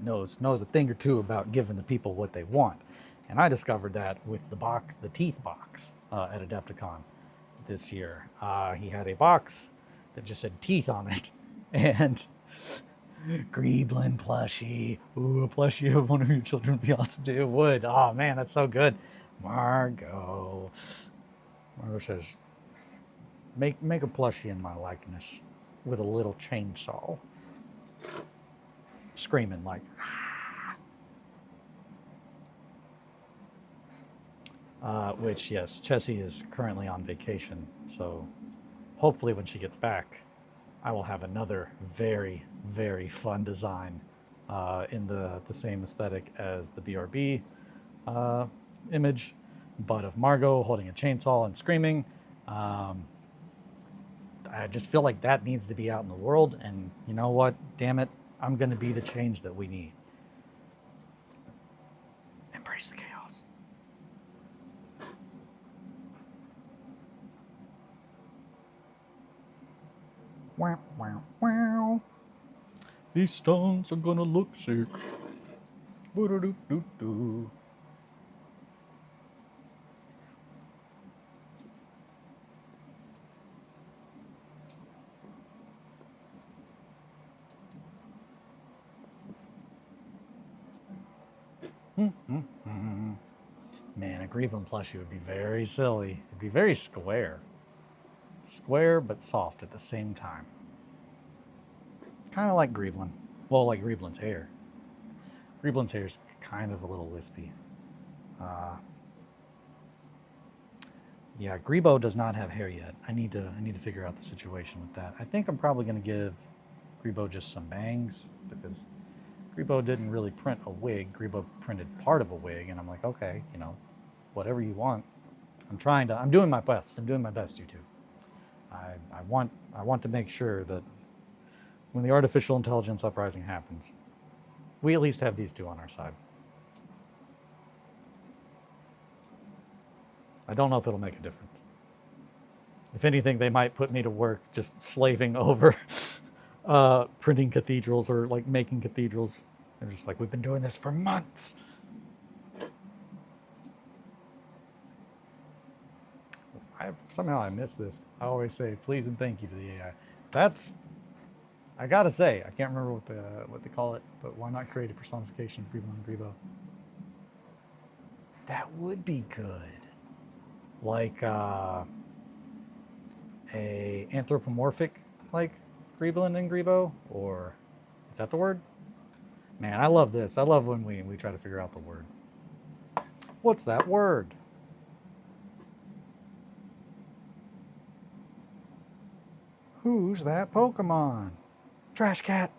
knows a thing or two about giving the people what they want. And I discovered that with the box, the teeth box at Adepticon this year. He had a box that just said teeth on it. And Greeblin plushie. Ooh, a plushie of one of your children would be awesome too. It would. Oh man, that's so good. Margot says, make a plushie in my likeness with a little chainsaw. Screaming like, which, yes, Chessie is currently on vacation, so hopefully when she gets back, I will have another very, very fun design in the same aesthetic as the BRB image, but of Margot holding a chainsaw and screaming. I just feel like that needs to be out in the world, and you know what? Damn it, I'm going to be the change that we need. Embrace the chaos. Wow, wow, wow. These stones are gonna look sick. Boo-doo-doo-doo-doo. Man, a Greeblin plushie would be very silly. It'd be very square. Square but soft at the same time. Kind of like Greeblin. Well, like Greeblin's hair. Greeblin's hair is kind of a little wispy. Yeah, Greebo does not have hair yet. I need to figure out the situation with that. I think I'm probably going to give Greebo just some bangs, because Greebo didn't really print a wig. Greebo printed part of a wig, and I'm like, okay, you know, whatever you want. I'm doing my best. I'm doing my best, you two. I want to make sure that when the artificial intelligence uprising happens, we at least have these two on our side. I don't know if it'll make a difference. If anything, they might put me to work just slaving over printing cathedrals or like making cathedrals. They're just like, we've been doing this for months. Somehow I miss this. I always say please and thank you to the AI. That's, I gotta say, I can't remember what they call it, but why not create a personification of Greebo and Greebo? That would be good. Like a anthropomorphic like Greeblin and Greebo, or is that the word? Man, I love this. I love when we try to figure out the word. What's that word? Who's that Pokemon? Trash Cat.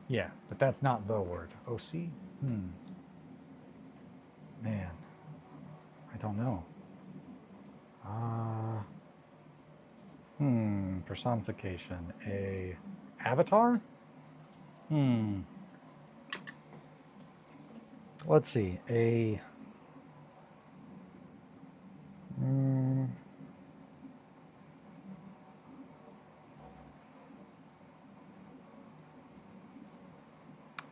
Yeah, but that's not the word. OC? Man, I don't know. Personification. A avatar? Let's see. A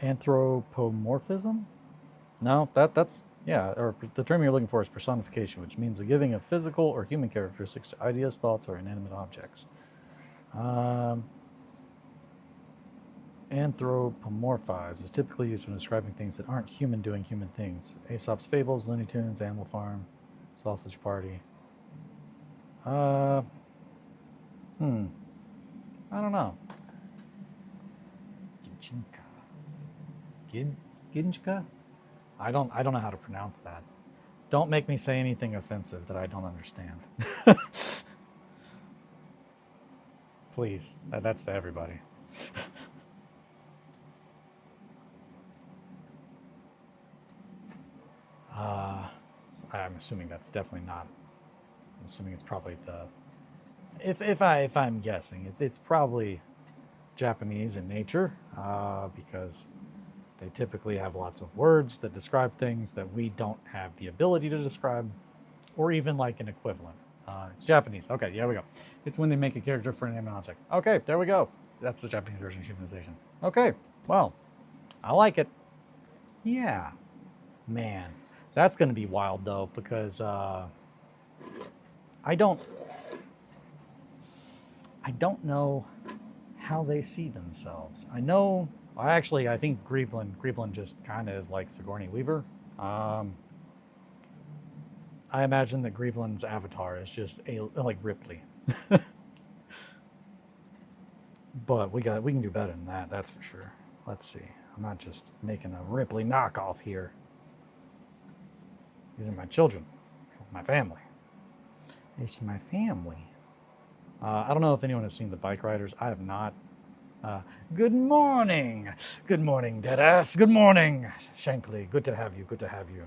anthropomorphism? No, that's yeah, or the term you're looking for is personification, which means the giving of physical or human characteristics to ideas, thoughts, or inanimate objects. Anthropomorphize is typically used when describing things that aren't human doing human things. Aesop's Fables, Looney Tunes, Animal Farm, Sausage Party. I don't know. Ginchka? I don't know how to pronounce that. Don't make me say anything offensive that I don't understand. Please, that's to everybody. So I'm assuming that's definitely not. I'm assuming it's probably the. If I'm guessing, it's probably Japanese in nature, because they typically have lots of words that describe things that we don't have the ability to describe, or even like an equivalent. It's Japanese. Okay, yeah, we go. It's when they make a character for an animate object. Okay, there we go. That's the Japanese version of humanization. Okay, well, I like it. Yeah, man, that's going to be wild though, because I don't know how they see themselves. I know. I think Greeblin just kind of is like Sigourney Weaver. I imagine that Greeblin's avatar is just like Ripley. But we can do better than that. That's for sure. Let's see. I'm not just making a Ripley knockoff here. These are my children, my family. It's my family. I don't know if anyone has seen The Bike Riders. I have not. Good morning. Good morning, Deadass. Good morning, Shankly. Good to have you. Good to have you.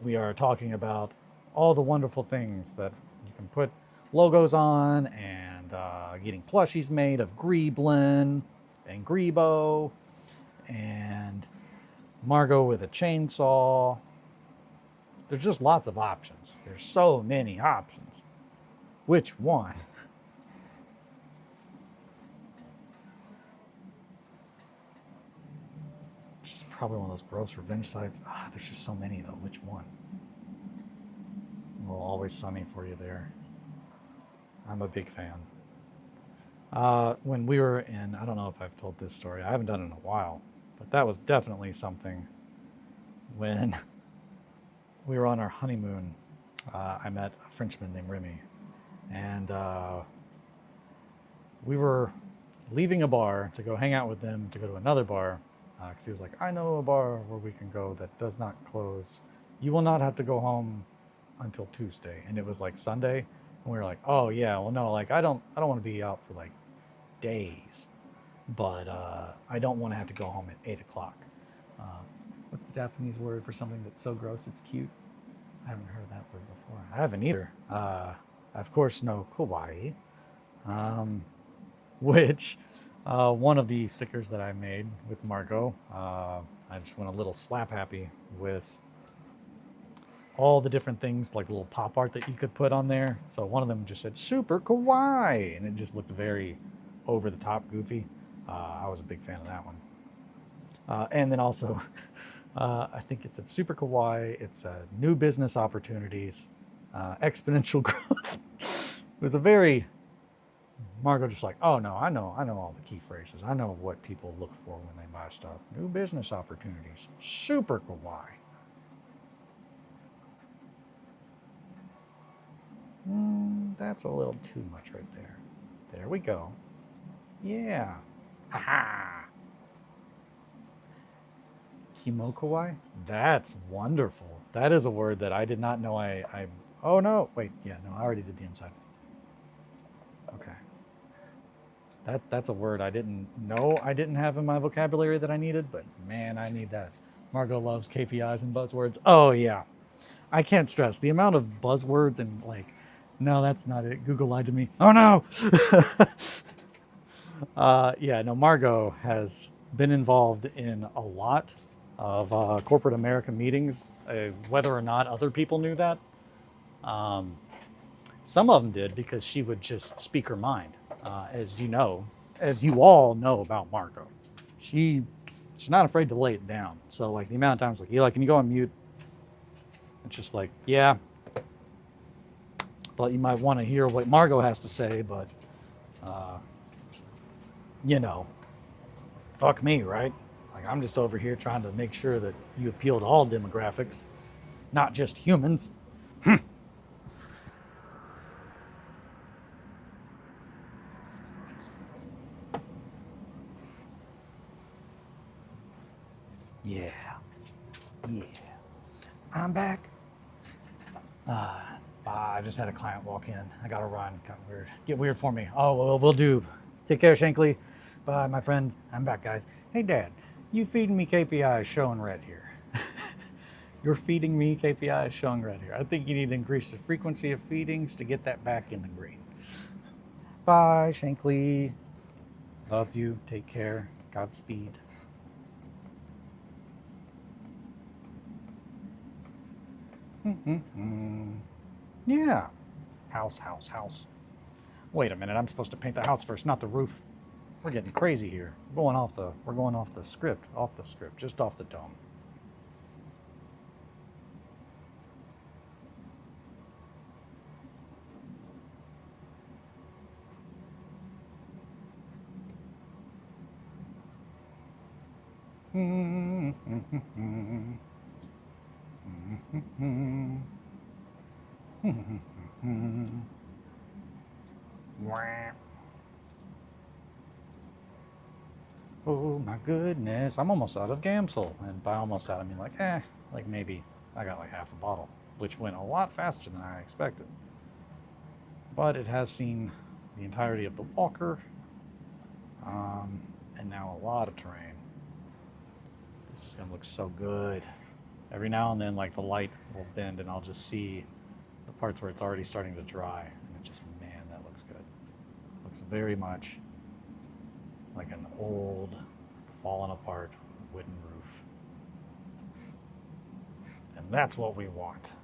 We are talking about all the wonderful things that you can put logos on, and getting plushies made of Greeblin and Greebo and Margot with a chainsaw. There's just lots of options. There's so many options. Which one? It's just probably one of those gross revenge sites. There's just so many though. Which one? Well, Always Sunny for you there. I'm a big fan. When we were in, I don't know if I've told this story. I haven't done it in a while, but that was definitely something. When we were on our honeymoon, I met a Frenchman named Remy, and we were leaving a bar to go hang out with them to go to another bar, because he was like, I know a bar where we can go that does not close. You will not have to go home until Tuesday. And it was like Sunday, and we were like, oh yeah, well no, like I don't want to be out for like days, but I don't want to have to go home at 8 o'clock. What's the Japanese word for something that's so gross it's cute? I haven't heard that word before. I haven't either. I of course know kawaii, which one of the stickers that I made with Margot, I just went a little slap happy with all the different things, like little pop art that you could put on there. So one of them just said super kawaii, and it just looked very over the top goofy. I was a big fan of that one. And then also, I think it said super kawaii. It's new business opportunities, exponential growth. It was a very, Margot just like, oh no, I know all the key phrases. I know what people look for when they buy stuff. New business opportunities, super kawaii. That's a little too much right there. There we go. Yeah. Haha. Kimokawai? That's wonderful. That is a word that I did not know oh no, wait, yeah, no, I already did the inside. Okay. That's a word I didn't know I didn't have in my vocabulary that I needed, but man, I need that. Margot loves KPIs and buzzwords. Oh yeah. I can't stress the amount of buzzwords and like, no, that's not it. Google lied to me. Oh no. Yeah, no, Margot has been involved in a lot of corporate America meetings, whether or not other people knew that. Um, some of them did because she would just speak her mind, as you know, as you all know about Margot. She's not afraid to lay it down. So like the amount of times like, Eli, can you go on mute? It's just like, yeah. But you might want to hear what Margot has to say, but you know, fuck me, right? Like I'm just over here trying to make sure that you appeal to all demographics, not just humans. Yeah. Yeah. I'm back. I just had a client walk in. I gotta run. Got weird. Get weird for me. Oh, well, we'll do. Take care, Shankly. Bye, my friend. I'm back, guys. Hey, Dad, you feeding me KPIs showing red here. You're feeding me KPIs showing red here. I think you need to increase the frequency of feedings to get that back in the green. Bye, Shankly. Love you. Take care. Godspeed. Yeah. House, house, house. Wait a minute. I'm supposed to paint the house first, not the roof. We're getting crazy here. We're going off the script, just off the dome. Oh my goodness, I'm almost out of Gamsol. And by almost out, I mean like maybe I got like half a bottle, which went a lot faster than I expected. But it has seen the entirety of the walker, and now a lot of terrain. This is gonna look so good. Every now and then, like the light will bend and I'll just see the parts where it's already starting to dry. And it just, man, that looks good. Looks very much like an old, fallen apart wooden roof. And that's what we want.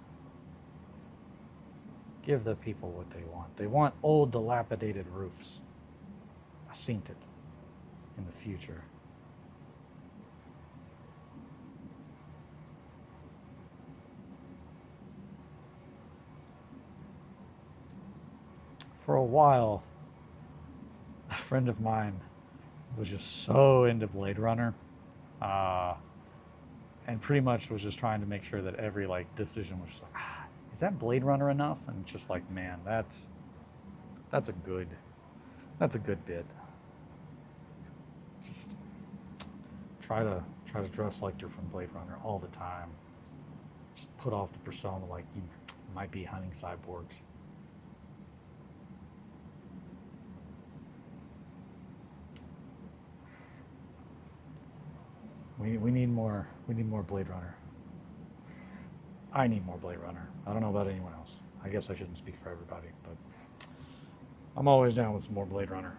Give the people what they want. They want old, dilapidated roofs. I seen it in the future. For a while, a friend of mine was just so into Blade Runner, and pretty much was just trying to make sure that every like decision was just like, is that Blade Runner enough? And just like, man, that's a good bit. Just try to dress like you're from Blade Runner all the time. Just put off the persona like you might be hunting cyborgs. We need more Blade Runner. I need more Blade Runner. I don't know about anyone else. I guess I shouldn't speak for everybody, but I'm always down with some more Blade Runner.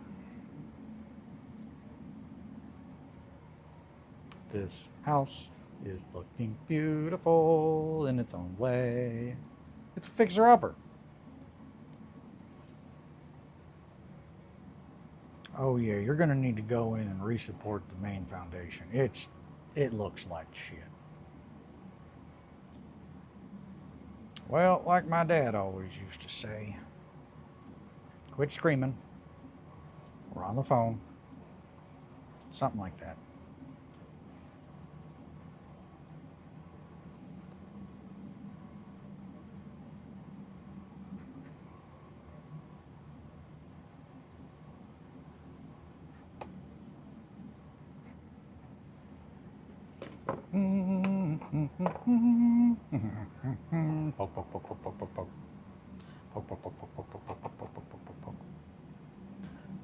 This house is looking beautiful in its own way. It's a fixer-upper. Oh yeah, you're gonna need to go in and resupport the main foundation. It looks like shit. Well, like my dad always used to say, quit screaming. We're on the phone. Something like that. Poke, poke, poke, poke, poke, poke, poke. Poke, poke, poke, poke, poke, poke, poke, poke, poke, poke, poke, poke, poke.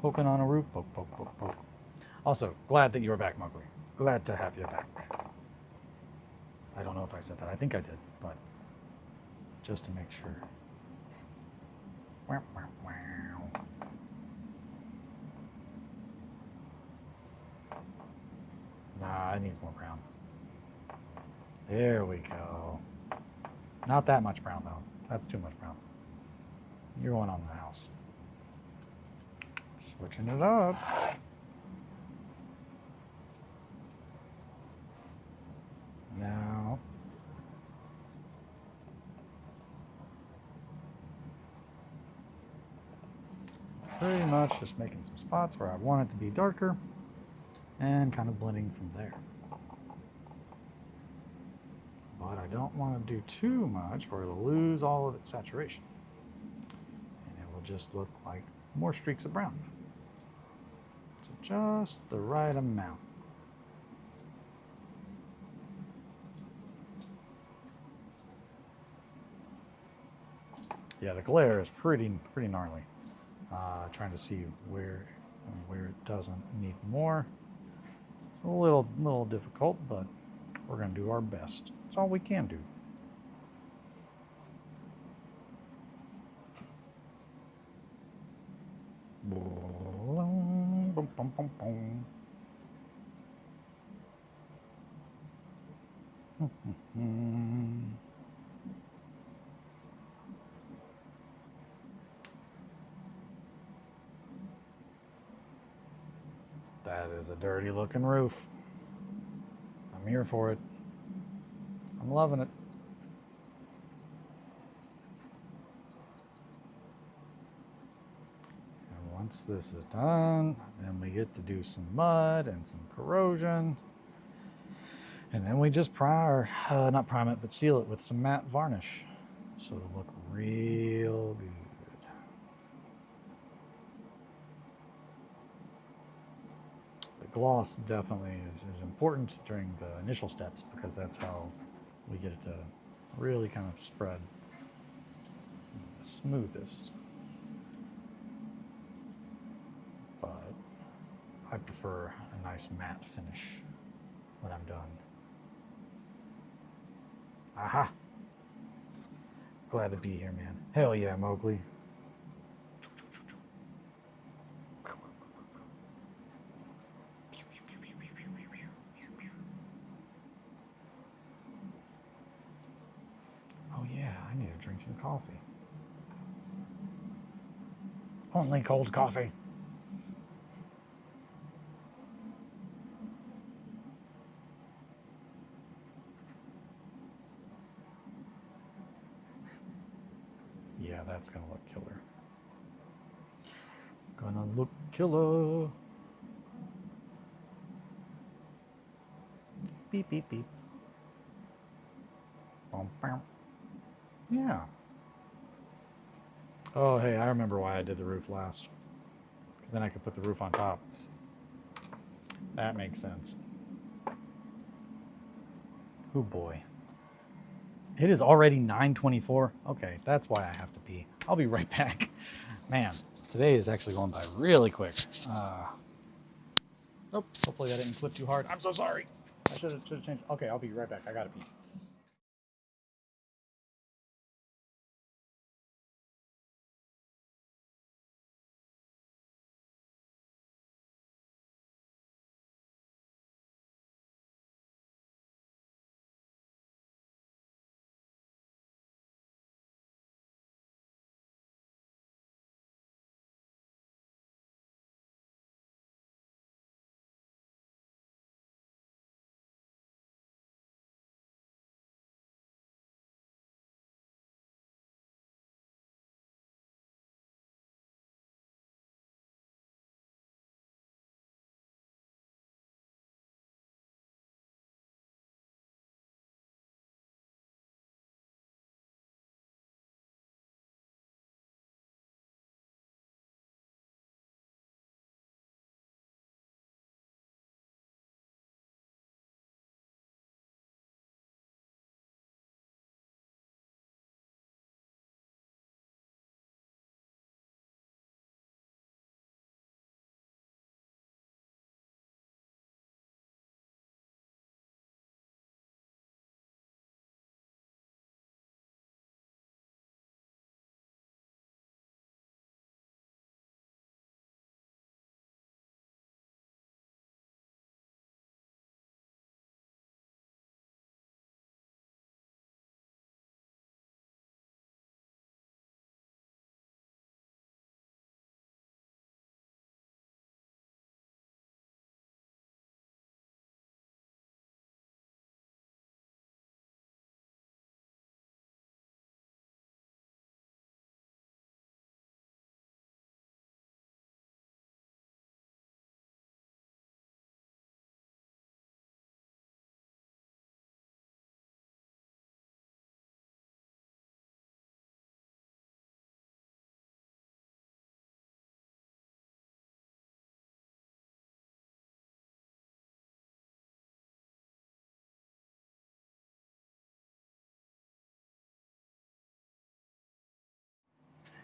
Poking on a roof, poke, poke, poke, poke. Also, glad that you are back, Mowgli. Glad to have you back. I don't know if I said that. I think I did, but just to make sure. Wow, wow, wow. Nah, it needs more brown. There we go. Not that much brown, though. That's too much brown. You're going on the house. Switching it up. Now. Pretty much just making some spots where I want it to be darker and kind of blending from there. But I don't want to do too much or it'll lose all of its saturation. And it will just look like more streaks of brown. So just the right amount. Yeah, the glare is pretty gnarly. Trying to see where it doesn't need more. It's a little difficult, but we're going to do our best. It's all we can do. That is a dirty looking roof. I'm here for it. I'm loving it. And once this is done, then we get to do some mud and some corrosion. And then we just not prime it, but seal it with some matte varnish. So it'll look real good. Gloss definitely is important during the initial steps because that's how we get it to really kind of spread the smoothest. But I prefer a nice matte finish when I'm done. Aha! Glad to be here, man. Hell yeah, Mowgli. Oh yeah, I need to drink some coffee. Only cold coffee. Yeah, that's gonna look killer. Gonna look killer. Beep, beep, beep. Yeah. Oh, hey, I remember why I did the roof last. Because then I could put the roof on top. That makes sense. Oh boy. It is already 9:24. Okay, that's why I have to pee. I'll be right back. Man, today is actually going by really quick. Oh, hopefully that didn't clip too hard. I'm so sorry. I should have changed. Okay, I'll be right back. I gotta pee.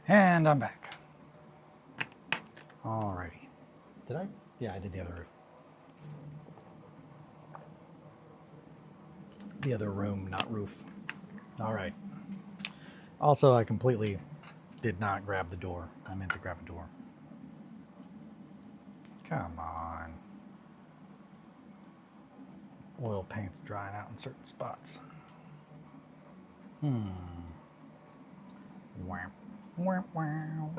And I'm back. Alrighty. Did I? Yeah, I did the other roof. The other room, not roof. All right. Also, I completely did not grab the door. I meant to grab a door. Come on. Oil paint's drying out in certain spots. Wow. Wow, wow.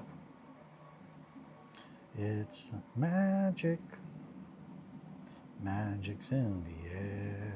It's magic. Magic's in the air.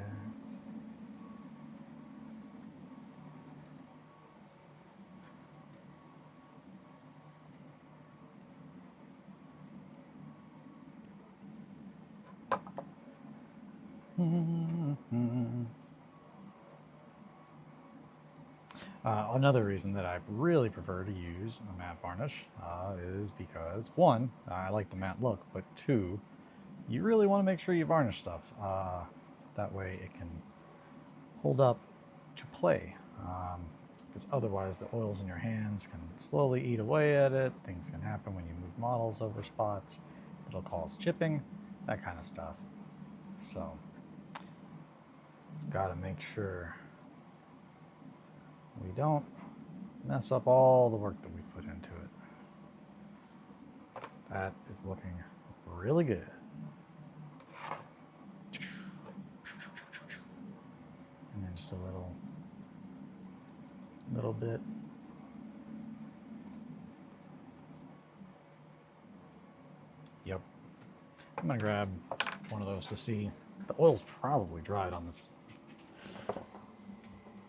Another reason that I really prefer to use a matte varnish is because, one, I like the matte look, but two, you really want to make sure you varnish stuff. That way it can hold up to play. Because otherwise the oils in your hands can slowly eat away at it. Things can happen when you move models over spots. It'll cause chipping, that kind of stuff. So, gotta make sure we don't mess up all the work that we put into it. That is looking really good. And then just a little bit. Yep. I'm gonna grab one of those to see. The oil's probably dried on this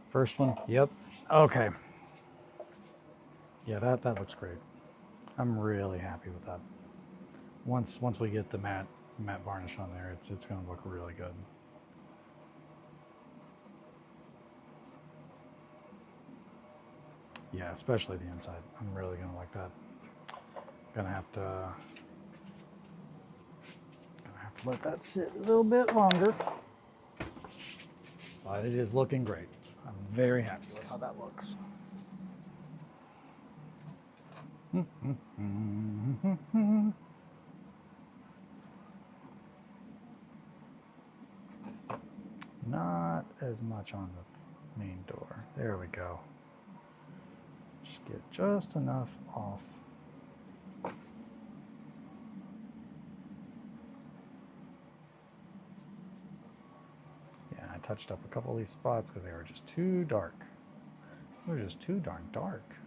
first one. Yep. Okay. Yeah, that looks great. I'm really happy with that. Once we get the matte varnish on there, it's gonna look really good. Yeah, especially the inside. I'm really gonna like that. Gonna have to let that sit a little bit longer. But it is looking great. I'm very happy with how that looks. Not as much on the main door. There we go. Just get just enough off. Yeah, I touched up a couple of these spots because they were just too dark. They were just too darn dark.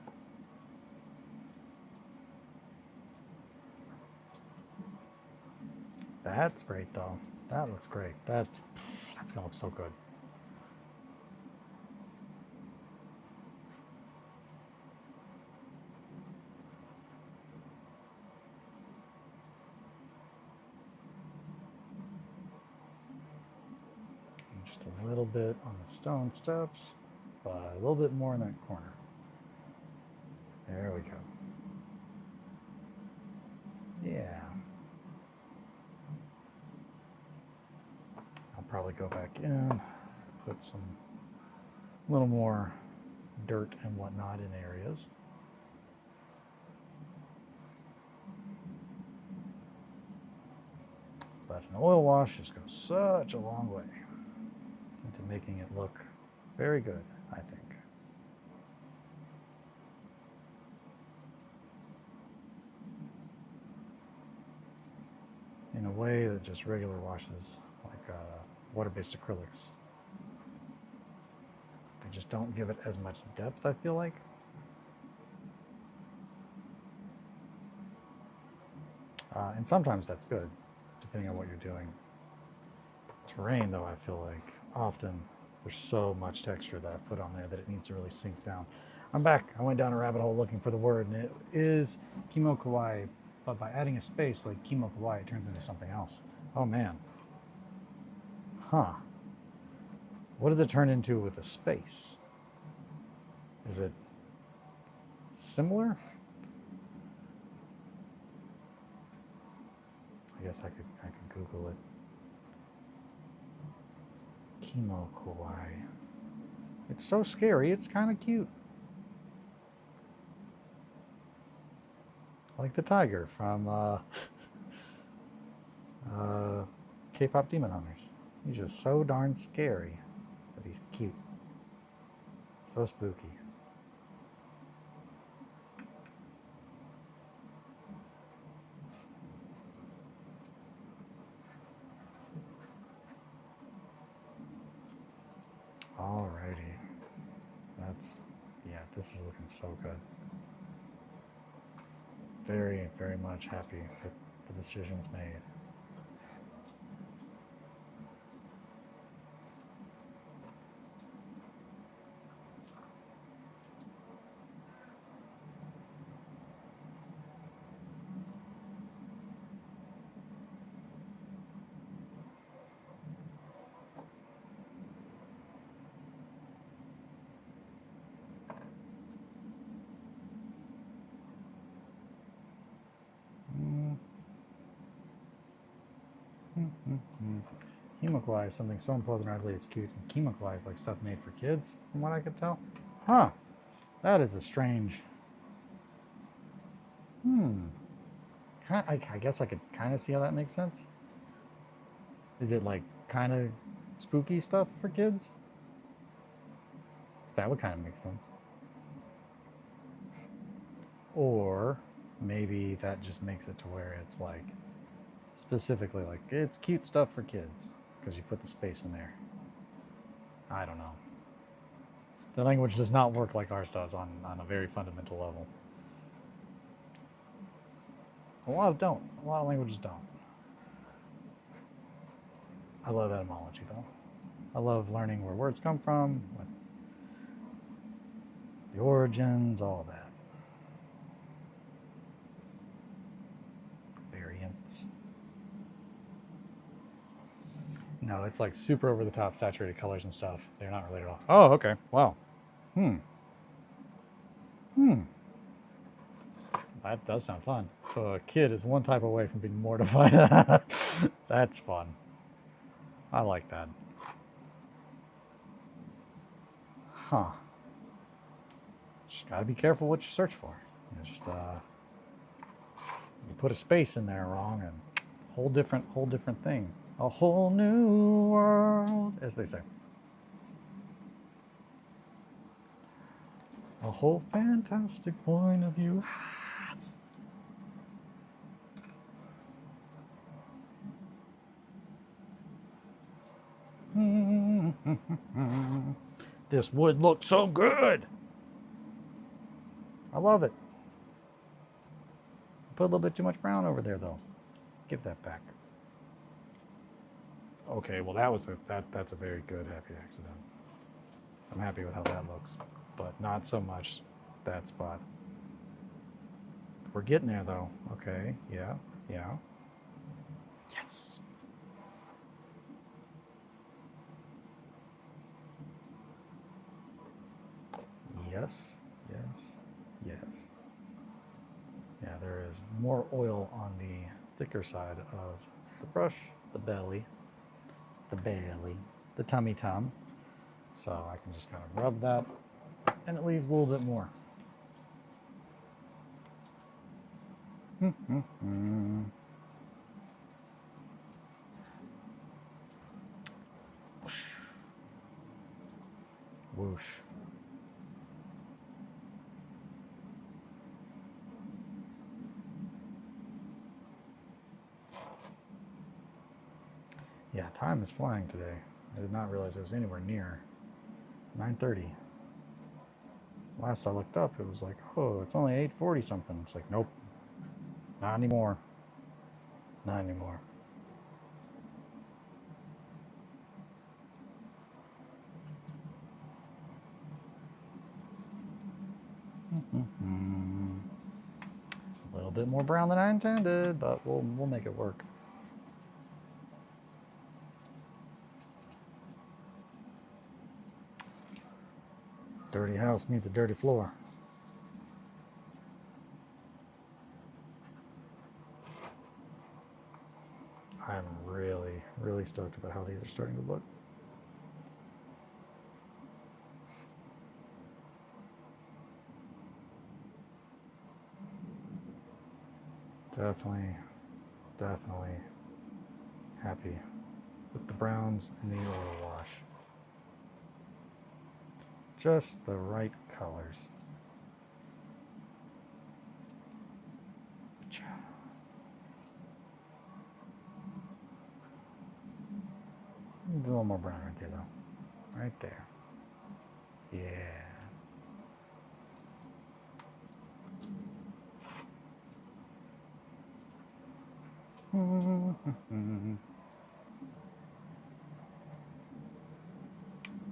That's great though. That looks great. That's gonna look so good. And just a little bit on the stone steps, but a little bit more in that corner. There we go. Yeah. I'll probably go back in, put some little more dirt and whatnot in areas. But an oil wash just goes such a long way into making it look very good, I think. In a way that just regular washes, like water-based acrylics, they just don't give it as much depth, I feel like. And sometimes that's good, depending on what you're doing. Terrain, though, I feel like often there's so much texture that I've put on there that it needs to really sink down. I'm back. I went down a rabbit hole looking for the word, and it is Kimo Kawaii, but by adding a space like Kimo Kawaii, it turns into something else. Oh man. Huh. What does it turn into with a space? Is it similar? I guess I could Google it. Kimo Kawaii. It's so scary, it's kind of cute. Like the tiger from K-pop Demon Hunters. He's just so darn scary, but he's cute. So spooky. Alrighty. Yeah, this is looking so good. Very, very much happy with the decisions made. Chemical is something so unpleasant or ugly it's cute. And chemical is like stuff made for kids, from what I could tell. Huh. That is a strange... I guess I could kind of see how that makes sense. Is it like kind of spooky stuff for kids? That would kind of make sense. Or maybe that just makes it to where it's like specifically like it's cute stuff for kids because you put the space in there. I don't know. The language does not work like ours does on a very fundamental level. A lot of languages don't. I love etymology though. I love learning where words come from, what the origins, all that. Variants. No, it's like super over the top saturated colors and stuff. They're not related at all. Oh, okay. Wow. That does sound fun. So a kid is one type away from being mortified. That's fun. I like that. Huh. Just gotta be careful what you search for. It's just you put a space in there wrong and whole different thing. A whole new world, as they say. A whole fantastic point of view. This wood looks so good. I love it. Put a little bit too much brown over there, though. Give that back. Okay, well that's a very good happy accident. I'm happy with how that looks, but not so much that spot. We're getting there, though. Okay, yeah. Yes. Yes. Yeah, there is more oil on the thicker side of the brush, the belly, the tummy tum. So I can just kind of rub that, and it leaves a little bit more. Whoosh. Yeah, time is flying today. I did not realize it was anywhere near 9:30. Last I looked up, it was like, oh, it's only 8:40 something. It's like, nope, not anymore. Not anymore. A little bit more brown than I intended, but we'll make it work. Dirty house needs a dirty floor. I'm really, really stoked about how these are starting to look. Definitely happy with the browns and the oil wash. Just the right colors. Needs a little more brown right there, though. Right there. Yeah.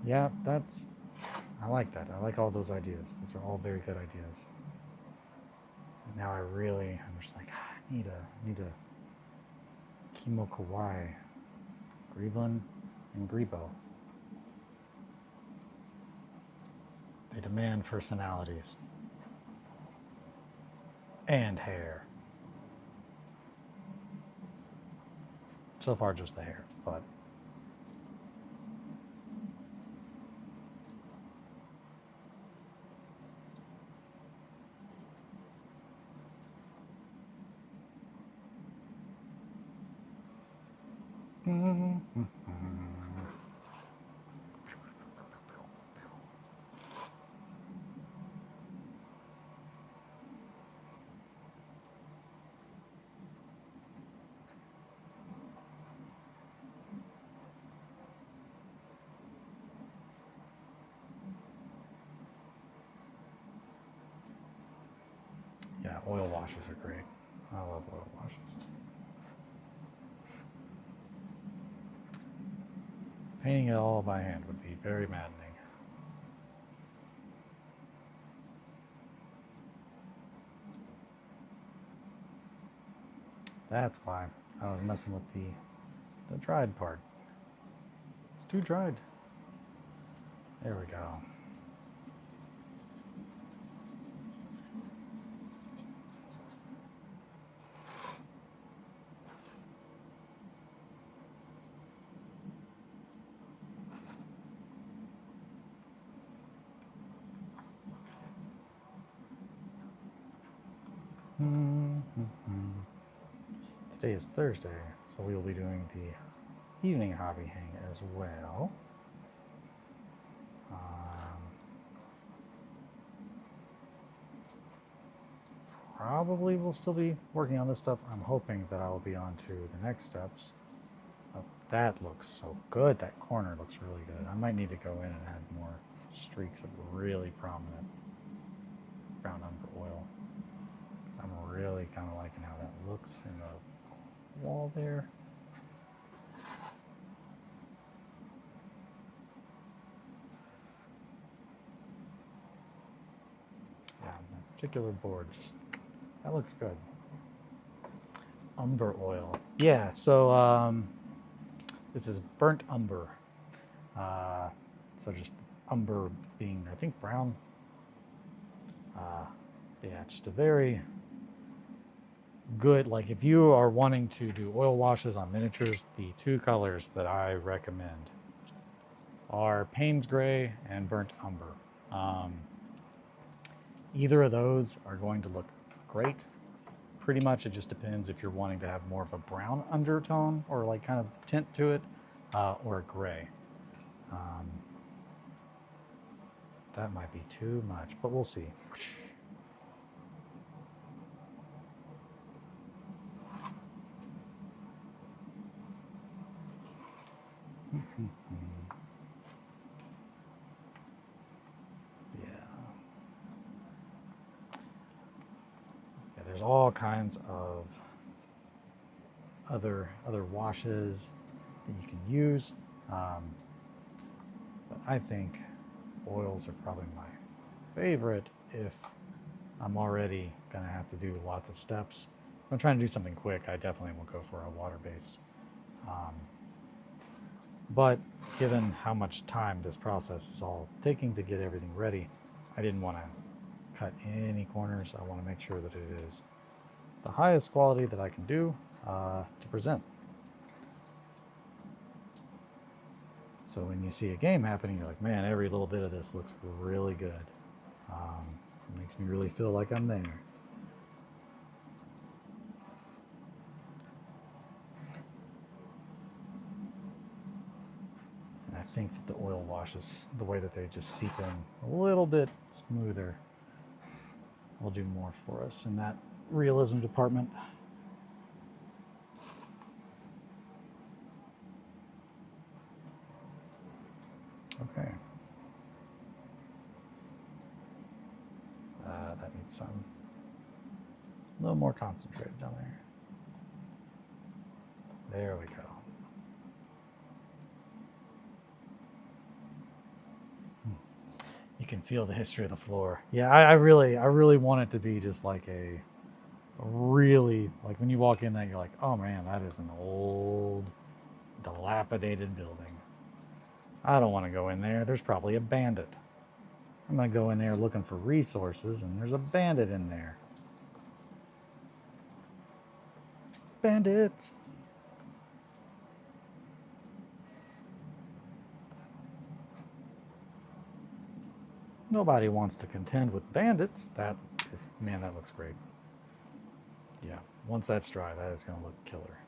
Yeah, I like that. I like all those ideas. Those are all very good ideas. And now I'm just like, I need a Kimo Kawaii, Greeblin, and Grebo. They demand personalities. And hair. So far, just the hair, but. Yeah, oil washes are great. I love oil washes. Painting it all by hand would be very maddening. That's why I was messing with the dried part. It's too dried. There we go. Today is Thursday, so we will be doing the evening hobby hang as well. Probably will still be working on this stuff. I'm hoping that I will be on to the next steps. That looks so good. That corner looks really good. I might need to go in and add more streaks of really prominent brown umber oil, because I'm really kind of liking how that looks in the wall there. Yeah, that particular board, just that looks good. Umber oil. Yeah, so this is burnt umber. So just umber being, I think, brown. Yeah, just a very good, like if you are wanting to do oil washes on miniatures, the two colors that I recommend are Payne's Gray and Burnt Umber. Either of those are going to look great. Pretty much it just depends if you're wanting to have more of a brown undertone or like kind of tint to it, or a gray. That might be too much, but we'll see. Yeah, there's all kinds of other washes that you can use, but I think oils are probably my favorite if I'm already gonna have to do lots of steps. If I'm trying to do something quick, I definitely will go for a water-based. But given how much time this process is all taking to get everything ready, I didn't want to cut any corners. I want to make sure that it is the highest quality that I can do to present. So when you see a game happening, you're like, man, every little bit of this looks really good. It makes me really feel like I'm there. think that the oil washes, the way that they just seep in a little bit smoother, will do more for us in that realism department. Okay. That needs some. A little more concentrated down there. There we go. You can feel the history of the floor. Yeah, I really want it to be just like a really, like when you walk in there, you're like, oh man, that is an old, dilapidated building. I don't want to go in there. There's probably a bandit. I'm going to go in there looking for resources, and there's a bandit in there. Bandits. Nobody wants to contend with bandits. That is, man, that looks great. Yeah, once that's dry, that is going to look killer.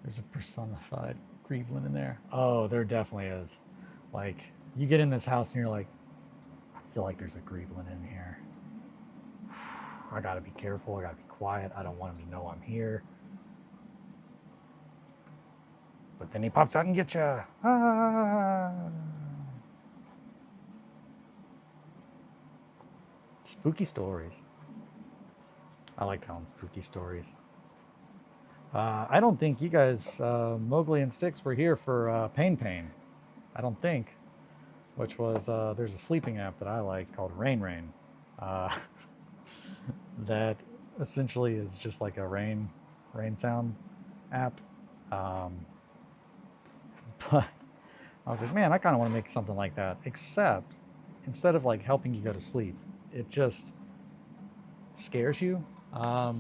There's a personified Grieveland in there. Oh, there definitely is. Like, you get in this house and you're like, I feel like there's a Grieveland in here. I gotta be careful, I gotta be quiet, I don't want him to know I'm here. But then he pops out and gets you. Ah. Spooky stories. I like telling spooky stories. I don't think you guys, Mowgli and Styx, were here for Pain. I don't think. Which was, there's a sleeping app that I like called Rain. That essentially is just like a rain sound app. But I was like, man, I kind of want to make something like that. Except, instead of like helping you go to sleep, it just scares you.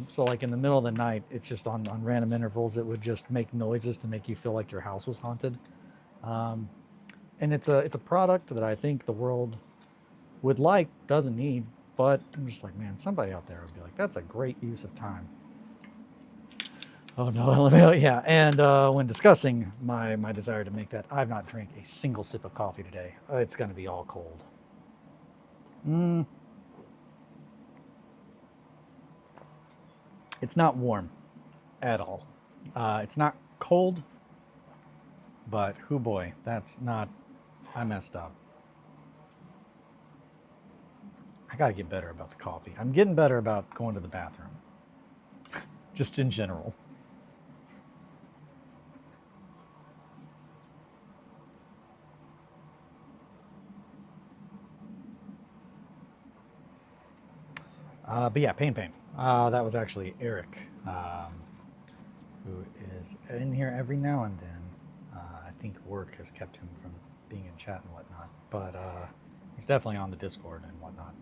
So like in the middle of the night, it's just on random intervals, it would just make noises to make you feel like your house was haunted. And it's a product that I think the world would like, doesn't need, but I'm just like, man, somebody out there would be like, that's a great use of time. Oh no, yeah. And when discussing my desire to make that, I've not drank a single sip of coffee today. It's going to be all cold. It's not warm at all. It's not cold, but hoo boy, that's not, I messed up. I got to get better about the coffee. I'm getting better about going to the bathroom, just in general. But yeah, Pain. That was actually Eric, who is in here every now and then. I think work has kept him from being in chat and whatnot, but he's definitely on the Discord and whatnot.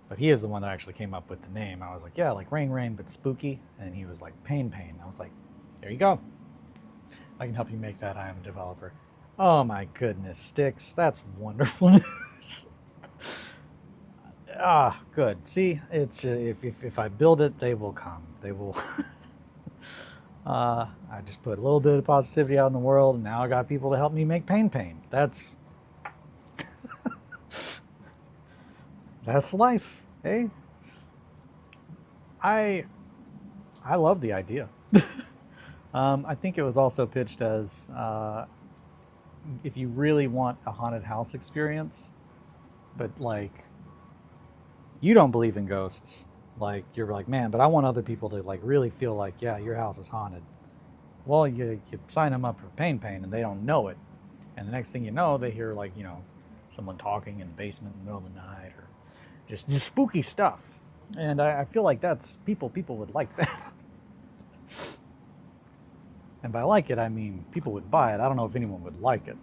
But he is the one that actually came up with the name. I was like, yeah, like Rain, but spooky. And he was like, Pain. I was like, there you go. I can help you make that. I am a developer. Oh my goodness, Styx. That's wonderful news. Ah, good. See, it's if I build it, they will come. They will. I just put a little bit of positivity out in the world, and now I got people to help me make Pain. That's that's life, eh? I love the idea. I think it was also pitched as if you really want a haunted house experience, but like, you don't believe in ghosts, like you're like, man, but I want other people to like really feel like, yeah, your house is haunted. Well, you sign them up for Pain and they don't know it, and the next thing you know, they hear like, you know, someone talking in the basement in the middle of the night, or just spooky stuff. And I feel like that's people would like that. And by like it, I mean people would buy it. I don't know if anyone would like it.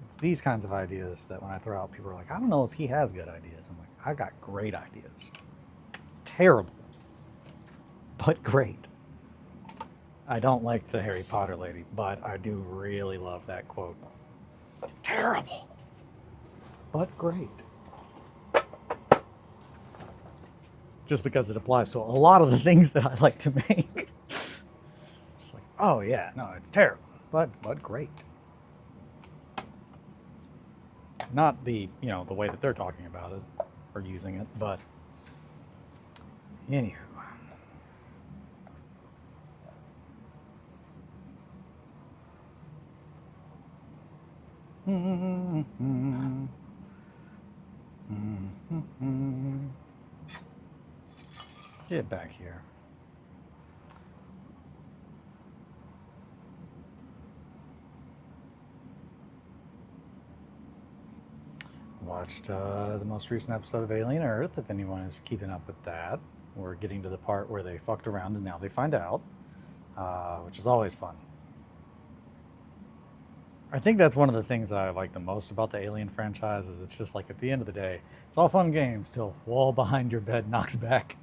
It's these kinds of ideas that when I throw out, people are like, I don't know if he has good ideas. I'm like, I got great ideas. Terrible, but great. I don't like the Harry Potter lady, but I do really love that quote. Terrible, but great. Just because it applies to a lot of the things that I like to make. Just like, Oh yeah, no, it's terrible, but great. Not the, you know, the way that they're talking about it or using it, but anywho. Get back here. Watched the most recent episode of Alien Earth, if anyone is keeping up with that. We're getting to the part where they fucked around and now they find out, which is always fun. I think that's one of the things that I like the most about the Alien franchise is it's just like at the end of the day, it's all fun games till wall behind your bed knocks back.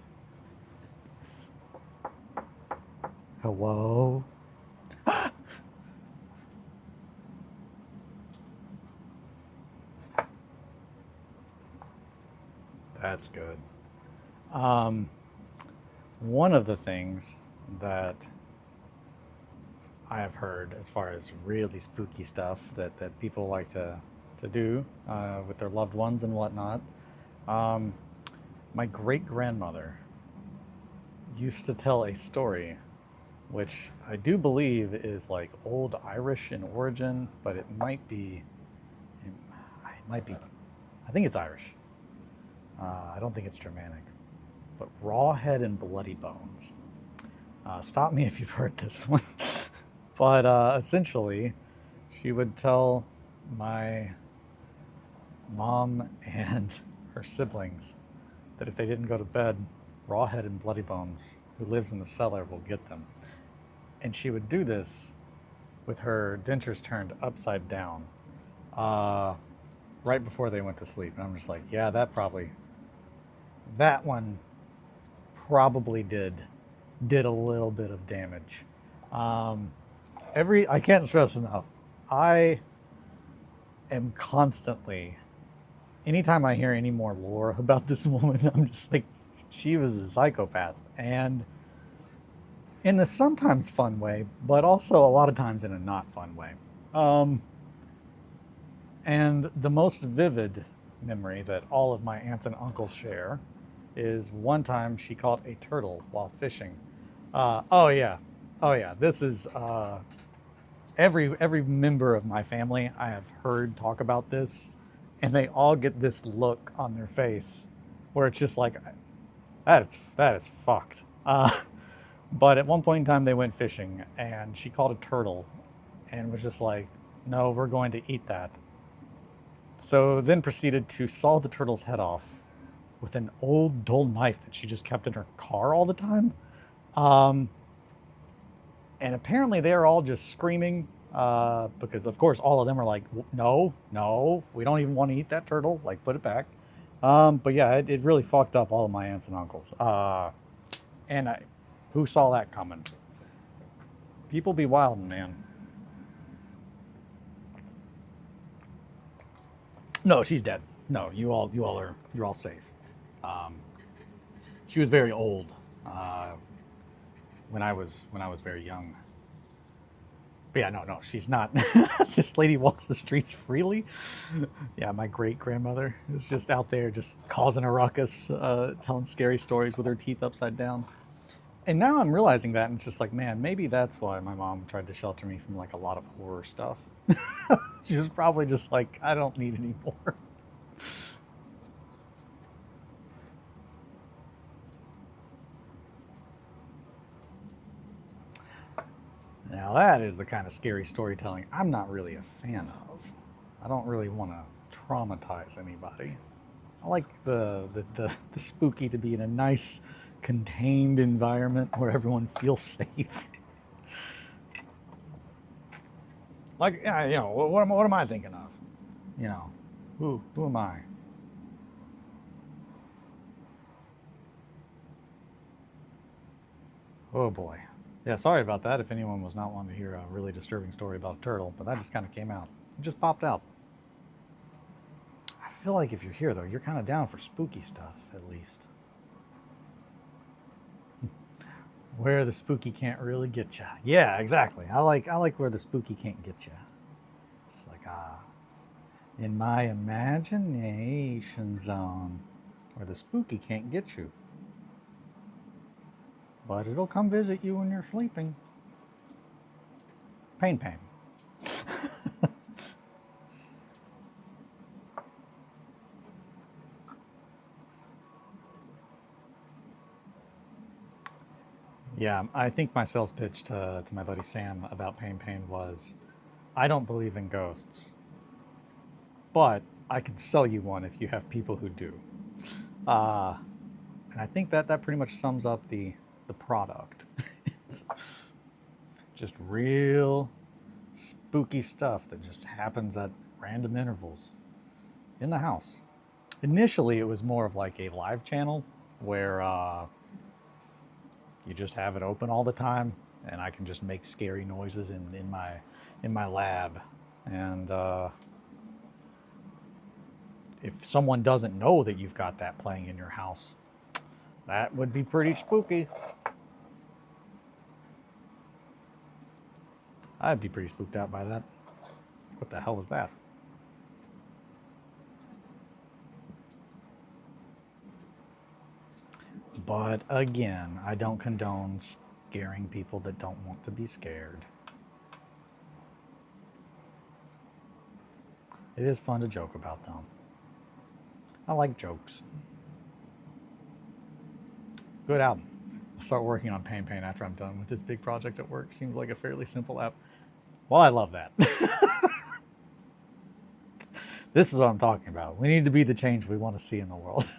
Hello? That's good. One of the things that I have heard as far as really spooky stuff that people like to do with their loved ones and whatnot. My great-grandmother used to tell a story which I do believe is like old Irish in origin, but it might be, I think it's Irish. I don't think it's Germanic, but raw head and bloody bones. Stop me if you've heard this one. But essentially, she would tell my mom and her siblings that if they didn't go to bed, raw head and bloody bones, who lives in the cellar, will get them. And she would do this with her dentures turned upside down right before they went to sleep. And I'm just like, yeah, that one probably did a little bit of damage. I can't stress enough, I am constantly, anytime I hear any more lore about this woman, I'm just like, she was a psychopath. And in a sometimes fun way, but also a lot of times in a not fun way. And the most vivid memory that all of my aunts and uncles share is one time she caught a turtle while fishing. Oh yeah, this is every member of my family I have heard talk about this, and they all get this look on their face where it's just like, that is fucked. But at one point in time, they went fishing, and she caught a turtle, and was just like, "No, we're going to eat that." So then proceeded to saw the turtle's head off with an old dull knife that she just kept in her car all the time. And apparently they're all just screaming because, of course, all of them are like, "No, we don't even want to eat that turtle. Like, put it back." But yeah, it really fucked up all of my aunts and uncles. Who saw that coming? People be wildin', man. No, she's dead. No, you're all safe. She was very old when I was very young. But yeah, no, she's not. This lady walks the streets freely. Yeah, my great-grandmother is just out there just causing a ruckus, telling scary stories with her teeth upside down. And now I'm realizing that, and it's just like, man, maybe that's why my mom tried to shelter me from like a lot of horror stuff. She was probably just like, I don't need any more. Now that is the kind of scary storytelling I'm not really a fan of. I don't really want to traumatize anybody. I like the spooky to be in a nice, contained environment where everyone feels safe. Like, yeah, you know, what am I thinking of? You know, who am I? Oh boy. Yeah, sorry about that if anyone was not wanting to hear a really disturbing story about a turtle, but that just kind of came out. It just popped out. I feel like if you're here, though, you're kind of down for spooky stuff, at least. Where the spooky can't really get you. Yeah, exactly. I like where the spooky can't get you. Just like in my imagination zone, where the spooky can't get you, but it'll come visit you when you're sleeping. Pain. Yeah, I think my sales pitch to my buddy Sam about Pain was, I don't believe in ghosts, but I can sell you one if you have people who do. Uh, and I think that pretty much sums up the product. It's just real spooky stuff that just happens at random intervals in the house. Initially, it was more of like a live channel where you just have it open all the time, and I can just make scary noises in my lab. And if someone doesn't know that you've got that playing in your house, that would be pretty spooky. I'd be pretty spooked out by that. What the hell was that? But again, I don't condone scaring people that don't want to be scared. It is fun to joke about them. I like jokes. Good album. I'll start working on Pain after I'm done with this big project at work. Seems like a fairly simple app. Well, I love that. This is what I'm talking about. We need to be the change we want to see in the world.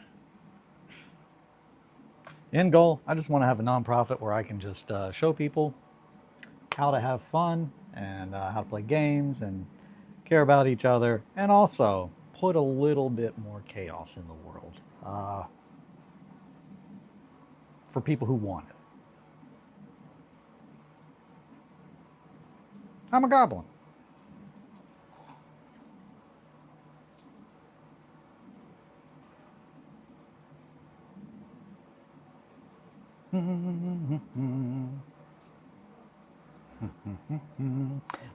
End goal, I just want to have a nonprofit where I can just show people how to have fun and how to play games and care about each other, and also put a little bit more chaos in the world for people who want it. I'm a goblin.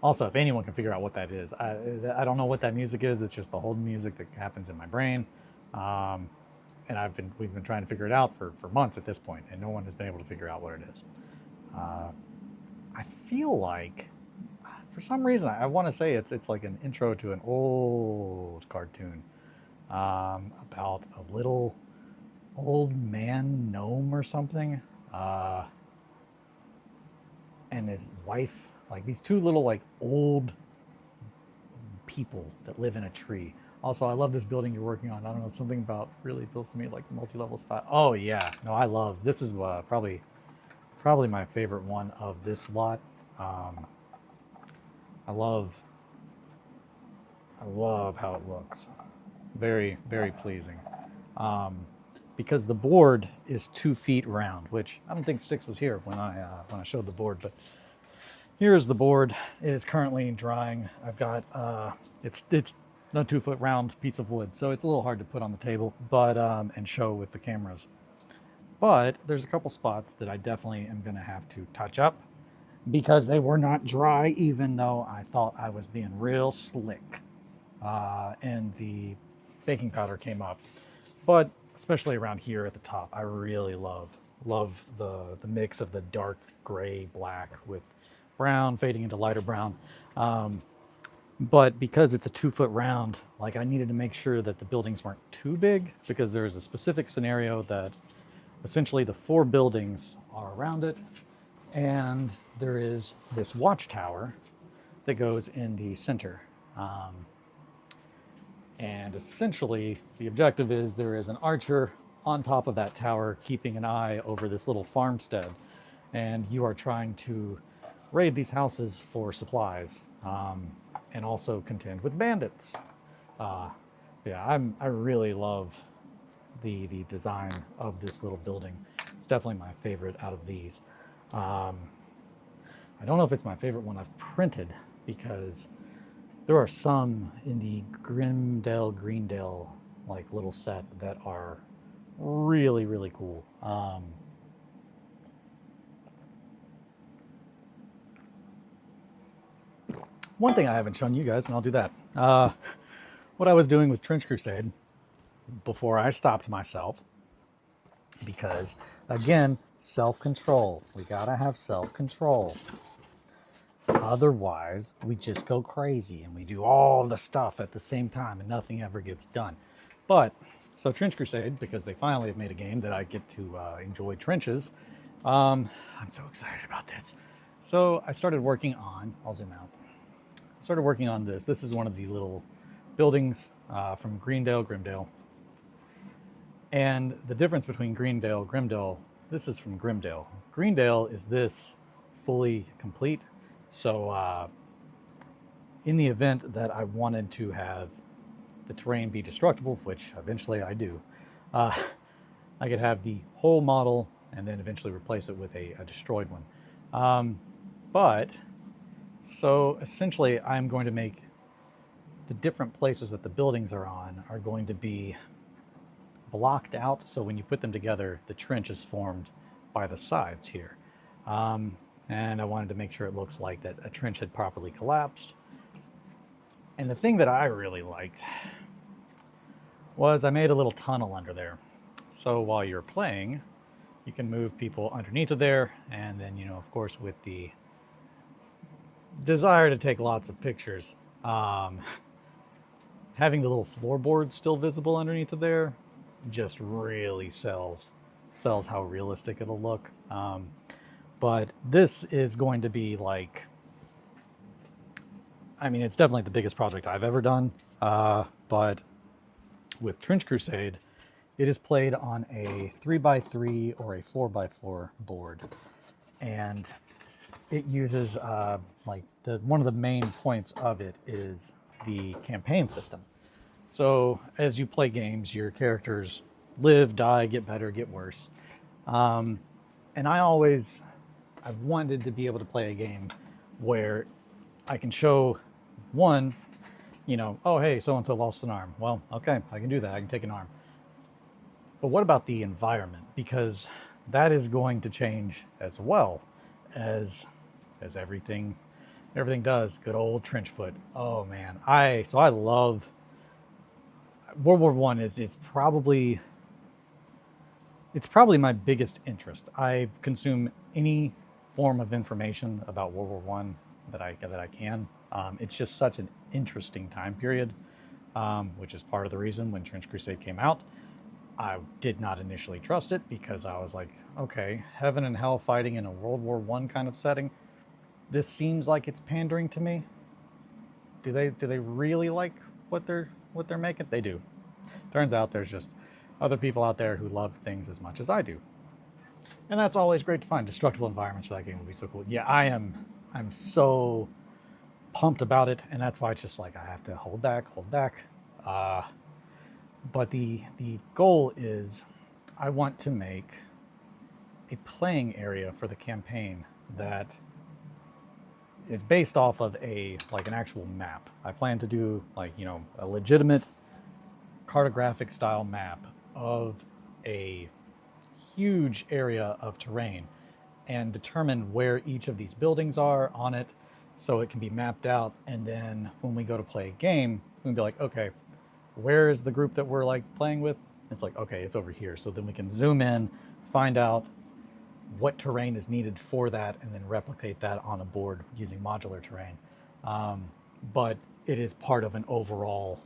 Also, if anyone can figure out what that is, I don't know what that music is. It's just the whole music that happens in my brain, and we've been trying to figure it out for months at this point, and no one has been able to figure out what it is. I feel like, for some reason, I want to say it's like an intro to an old cartoon about a little old man gnome or something, and his wife, like these two little like old people that live in a tree. Also, I love this building you're working on. I don't know, something about really feels to me like the multi-level style. Oh yeah, no, I love this. Is probably my favorite one of this lot. I love how it looks. Very, very pleasing. Because the board is 2 feet round, which I don't think Styx was here when I showed the board, but here's the board. It is currently drying. I've got it's a 2 foot round piece of wood, so it's a little hard to put on the table, but and show with the cameras. But there's a couple spots that I definitely am going to have to touch up because they were not dry, even though I thought I was being real slick, and the baking powder came up. But especially around here at the top, I really love the mix of the dark gray black with brown fading into lighter brown. But because it's a 2 foot round, like I needed to make sure that the buildings weren't too big, because there's a specific scenario that essentially the 4 buildings are around it, and there is this watchtower that goes in the center. And essentially, the objective is there is an archer on top of that tower keeping an eye over this little farmstead. And you are trying to raid these houses for supplies, and also contend with bandits. Yeah, I really love the design of this little building. It's definitely my favorite out of these. I don't know if it's my favorite one I've printed, because there are some in the Greendale like little set that are really, really cool. One thing I haven't shown you guys, and I'll do that. What I was doing with Trench Crusade before I stopped myself, because again, self-control. We gotta have self-control. Otherwise, we just go crazy and we do all the stuff at the same time and nothing ever gets done. But, so Trench Crusade, because they finally have made a game that I get to enjoy trenches, I'm so excited about this. So I started working on, I'll zoom out, started working on this. This is one of the little buildings from Grimdale. And the difference between Grimdale, this is from Grimdale. Greendale is this fully complete. So in the event that I wanted to have the terrain be destructible, which eventually I do, I could have the whole model and then eventually replace it with a destroyed one. So essentially I'm going to make the different places that the buildings are on are going to be blocked out. So when you put them together, the trench is formed by the sides here. And I wanted to make sure it looks like that a trench had properly collapsed. And the thing that I really liked was I made a little tunnel under there. So while you're playing, you can move people underneath of there. And then, you know, of course, with the desire to take lots of pictures, having the little floorboards still visible underneath of there just really sells how realistic it'll look. But this is going to be like, I mean, it's definitely the biggest project I've ever done. But with Trench Crusade, it is played on a 3x3 or a 4x4 board. And it uses one of the main points of it is the campaign system. So as you play games, your characters live, die, get better, get worse. And I've wanted to be able to play a game where I can show one, you know, oh, hey, so-and-so lost an arm. Well, okay, I can do that. I can take an arm. But what about the environment? Because that is going to change as well as everything does. Good old Trenchfoot. Oh man, I love World War I. It's probably my biggest interest. I consume any form of information about World War I that I can. It's just such an interesting time period, which is part of the reason when Trench Crusade came out, I did not initially trust it because I was like, okay, heaven and hell fighting in a World War I kind of setting. This seems like it's pandering to me. Do they really like what they're making? They do. Turns out there's just other people out there who love things as much as I do. And that's always great to find. Destructible environments for that game would be so cool. Yeah, I'm so pumped about it, and that's why it's just like I have to hold back. But the goal is I want to make a playing area for the campaign that is based off of an actual map. I plan to do a legitimate cartographic style map of a huge area of terrain and determine where each of these buildings are on it so it can be mapped out. And then when we go to play a game, we can be like, okay, where is the group that we're playing with? It's like, okay, it's over here. So then we can zoom in, find out what terrain is needed for that, and then replicate that on a board using modular terrain. But it is part of an overall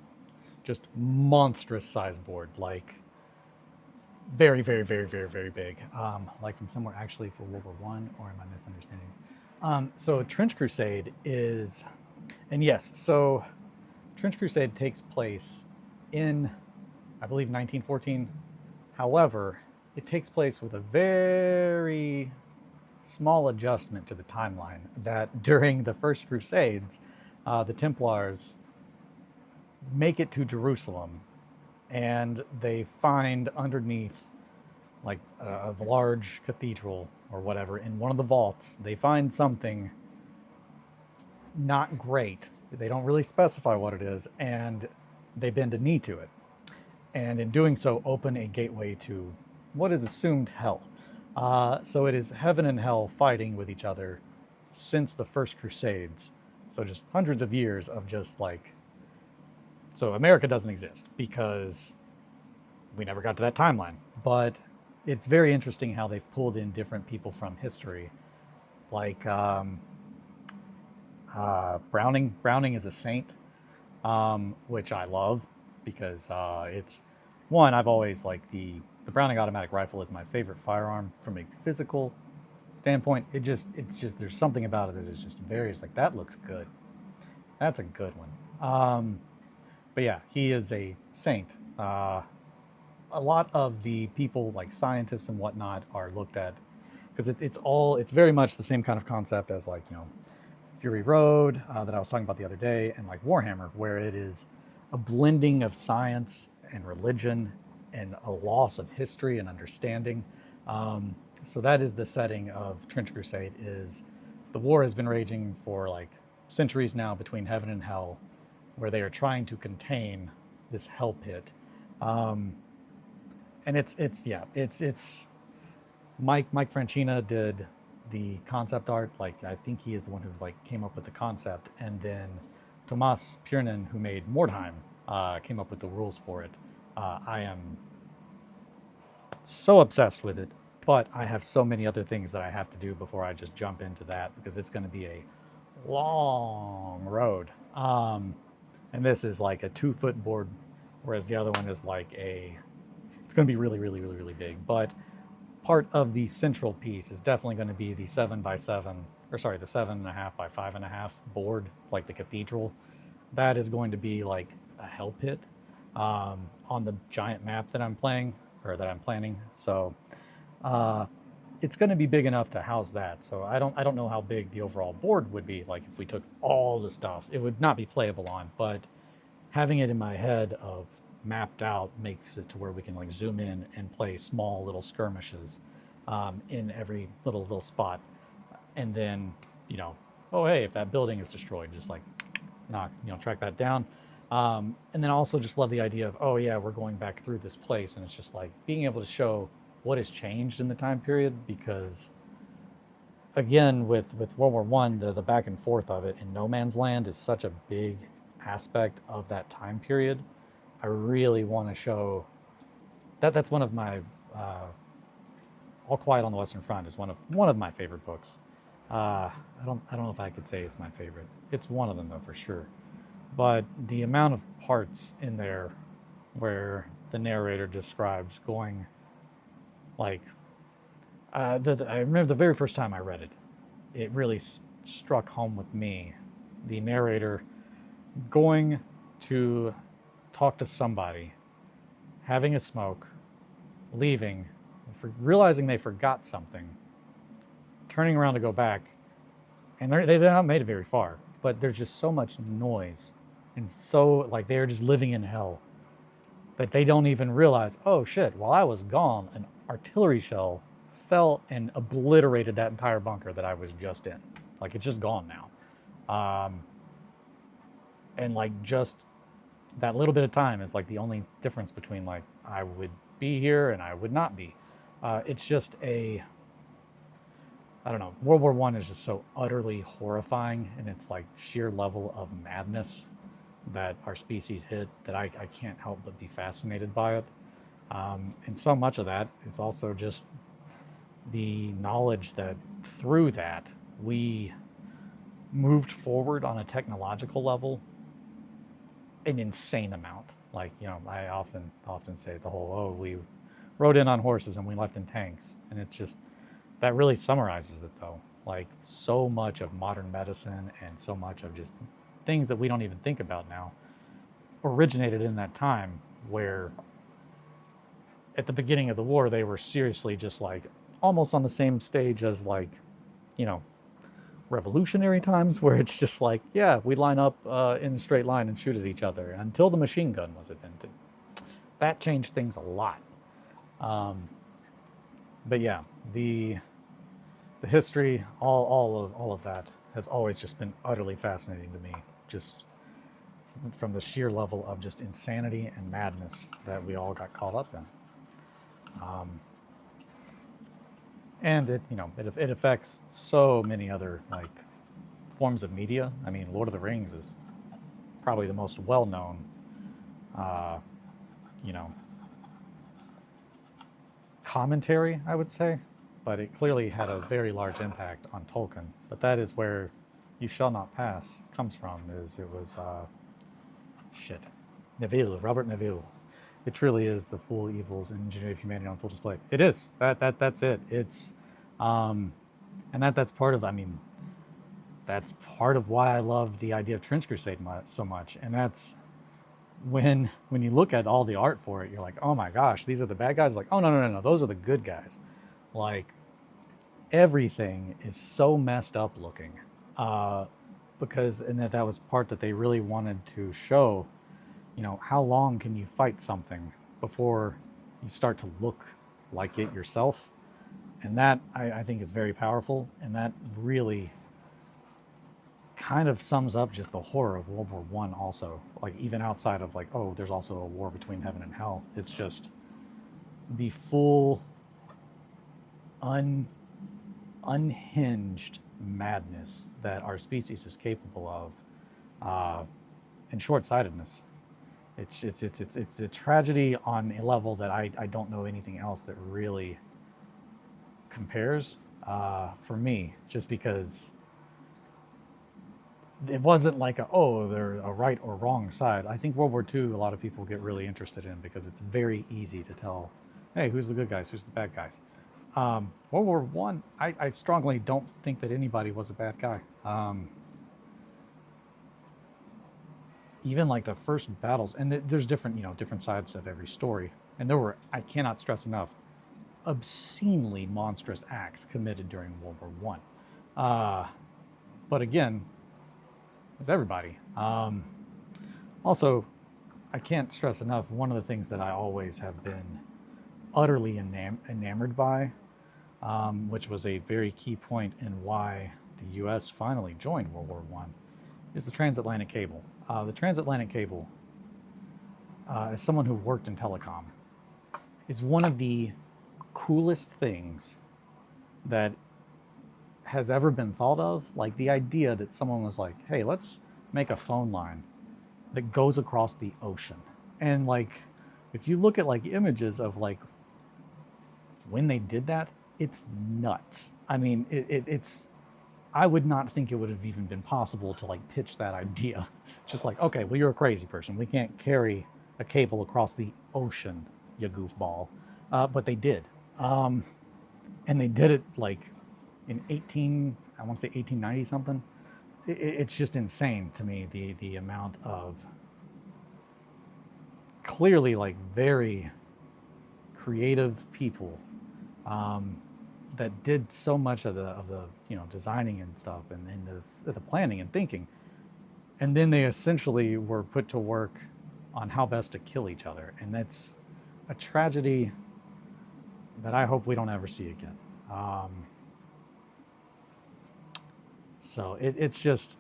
just monstrous size board, very, very, very, very, very big. From somewhere actually for World War I, or am I misunderstanding? So Trench Crusade is, and yes, so Trench Crusade takes place in, I believe, 1914. However, it takes place with a very small adjustment to the timeline that during the First Crusades, the Templars make it to Jerusalem and they find underneath a large cathedral or whatever, in one of the vaults, they find something not great. They don't really specify what it is, and they bend a knee to it. And in doing so, open a gateway to what is assumed hell. So it is heaven and hell fighting with each other since the First Crusades. So just hundreds of years of just like, so America doesn't exist because we never got to that timeline. But it's very interesting how they've pulled in different people from history, like Browning. Browning is a saint, which I love because it's one, I've always liked the Browning automatic rifle is my favorite firearm from a physical standpoint. It's just there's something about it that is just very, it's like that looks good. That's a good one. But yeah, he is a saint. A lot of the people like scientists and whatnot are looked at because it's very much the same kind of concept as like, you know, Fury Road that I was talking about the other day, and like Warhammer, where it is a blending of science and religion and a loss of history and understanding. So that is the setting of Trench Crusade. Is the war has been raging for like centuries now between heaven and hell, where they are trying to contain this hell pit. And it's Mike Francina did the concept art. Like I think he is the one who like came up with the concept, and then Tomas Piernan, who made Mordheim, came up with the rules for it. I am so obsessed with it, but I have so many other things that I have to do before I just jump into that because it's going to be a long road. And this is like a 2-foot board, whereas the other one is like it's going to be really, really, really, really big. But part of the central piece is definitely going to be the 7x7, or sorry, the 7.5 by 5.5 board, like the cathedral. That is going to be like a hell pit on the giant map that I'm playing, or that I'm planning. So it's going to be big enough to house that. So I don't know how big the overall board would be. Like if we took all the stuff, it would not be playable on, but having it in my head of mapped out makes it to where we can like zoom in and play small little skirmishes in every little spot. And then, you know, oh, hey, if that building is destroyed, just like track that down. And then also just love the idea of, oh yeah, we're going back through this place. And it's just like being able to show what has changed in the time period, because again, with World War One, the back and forth of it in no man's land is such a big aspect of that time period. I really want to show that. That's one of my All Quiet on the Western Front is one of my favorite books. I don't know if I could say it's my favorite. It's one of them though, for sure. But the amount of parts in there where the narrator describes going like I remember the very first time I read it, it really struck home with me. The narrator going to talk to somebody, having a smoke, leaving, realizing they forgot something, turning around to go back, and they're not made it very far, but there's just so much noise, and so like they're just living in hell that they don't even realize, oh shit, while I was gone, an artillery shell fell and obliterated that entire bunker that I was just in. Like it's just gone now. And like just that little bit of time is like the only difference between like I would be here and I would not be. It's just I don't know. World War One is just so utterly horrifying, and it's like sheer level of madness that our species hit that I can't help but be fascinated by it. And so much of that is also just the knowledge that through that we moved forward on a technological level an insane amount. Like, you know, I often say the whole, oh, we rode in on horses and we left in tanks. And it's just, that really summarizes it though. Like so much of modern medicine and so much of just things that we don't even think about now originated in that time, where at the beginning of the war, they were seriously just like almost on the same stage as like, you know, revolutionary times, where it's just like, yeah, we line up in a straight line and shoot at each other until the machine gun was invented. That changed things a lot. But yeah, the history, all of that has always just been utterly fascinating to me, just from the sheer level of just insanity and madness that we all got caught up in. And it, you know, it affects so many other like forms of media. I mean, Lord of the Rings is probably the most well-known, you know, commentary, I would say, but it clearly had a very large impact on Tolkien. But that is where "You Shall Not Pass" comes from. It was Neville, Robert Neville. It truly is the full evils and ingenuity of humanity on full display. It is that's it. It's and that's part of. I mean, that's part of why I love the idea of Trench Crusade so much. And that's when you look at all the art for it, you're like, oh my gosh, these are the bad guys. Like, oh no, those are the good guys. Like, everything is so messed up looking, because and that was part that they really wanted to show. You know, how long can you fight something before you start to look like it yourself? And that I think is very powerful, and that really kind of sums up just the horror of World War One. Also, like, even outside of like, oh, there's also a war between heaven and hell. It's just the full unhinged madness that our species is capable of, and short-sightedness. It's a tragedy on a level that I don't know anything else that really compares, for me, just because it wasn't like they're a right or wrong side. I think World War II, a lot of people get really interested in because it's very easy to tell, hey, who's the good guys, who's the bad guys. World War One, I strongly don't think that anybody was a bad guy. Even like the first battles, and there's different sides of every story. And there were, I cannot stress enough, obscenely monstrous acts committed during World War One. But again, it's everybody. Also, I can't stress enough, one of the things that I always have been utterly enamored by, which was a very key point in why the U.S. finally joined World War One, is the transatlantic cable. The transatlantic cable, as someone who worked in telecom, is one of the coolest things that has ever been thought of. Like, the idea that someone was like, hey, let's make a phone line that goes across the ocean. And like, if you look at like images of like when they did that, it's nuts. I mean, it's I would not think it would have even been possible to like pitch that idea. Just like, okay, well, you're a crazy person. We can't carry a cable across the ocean, you goofball. But they did. And they did it like in 1890 something. It's just insane to me, the amount of clearly like very creative people that did so much of the designing and stuff, and the planning and thinking, and then they essentially were put to work on how best to kill each other. And that's a tragedy that I hope we don't ever see again. So it's just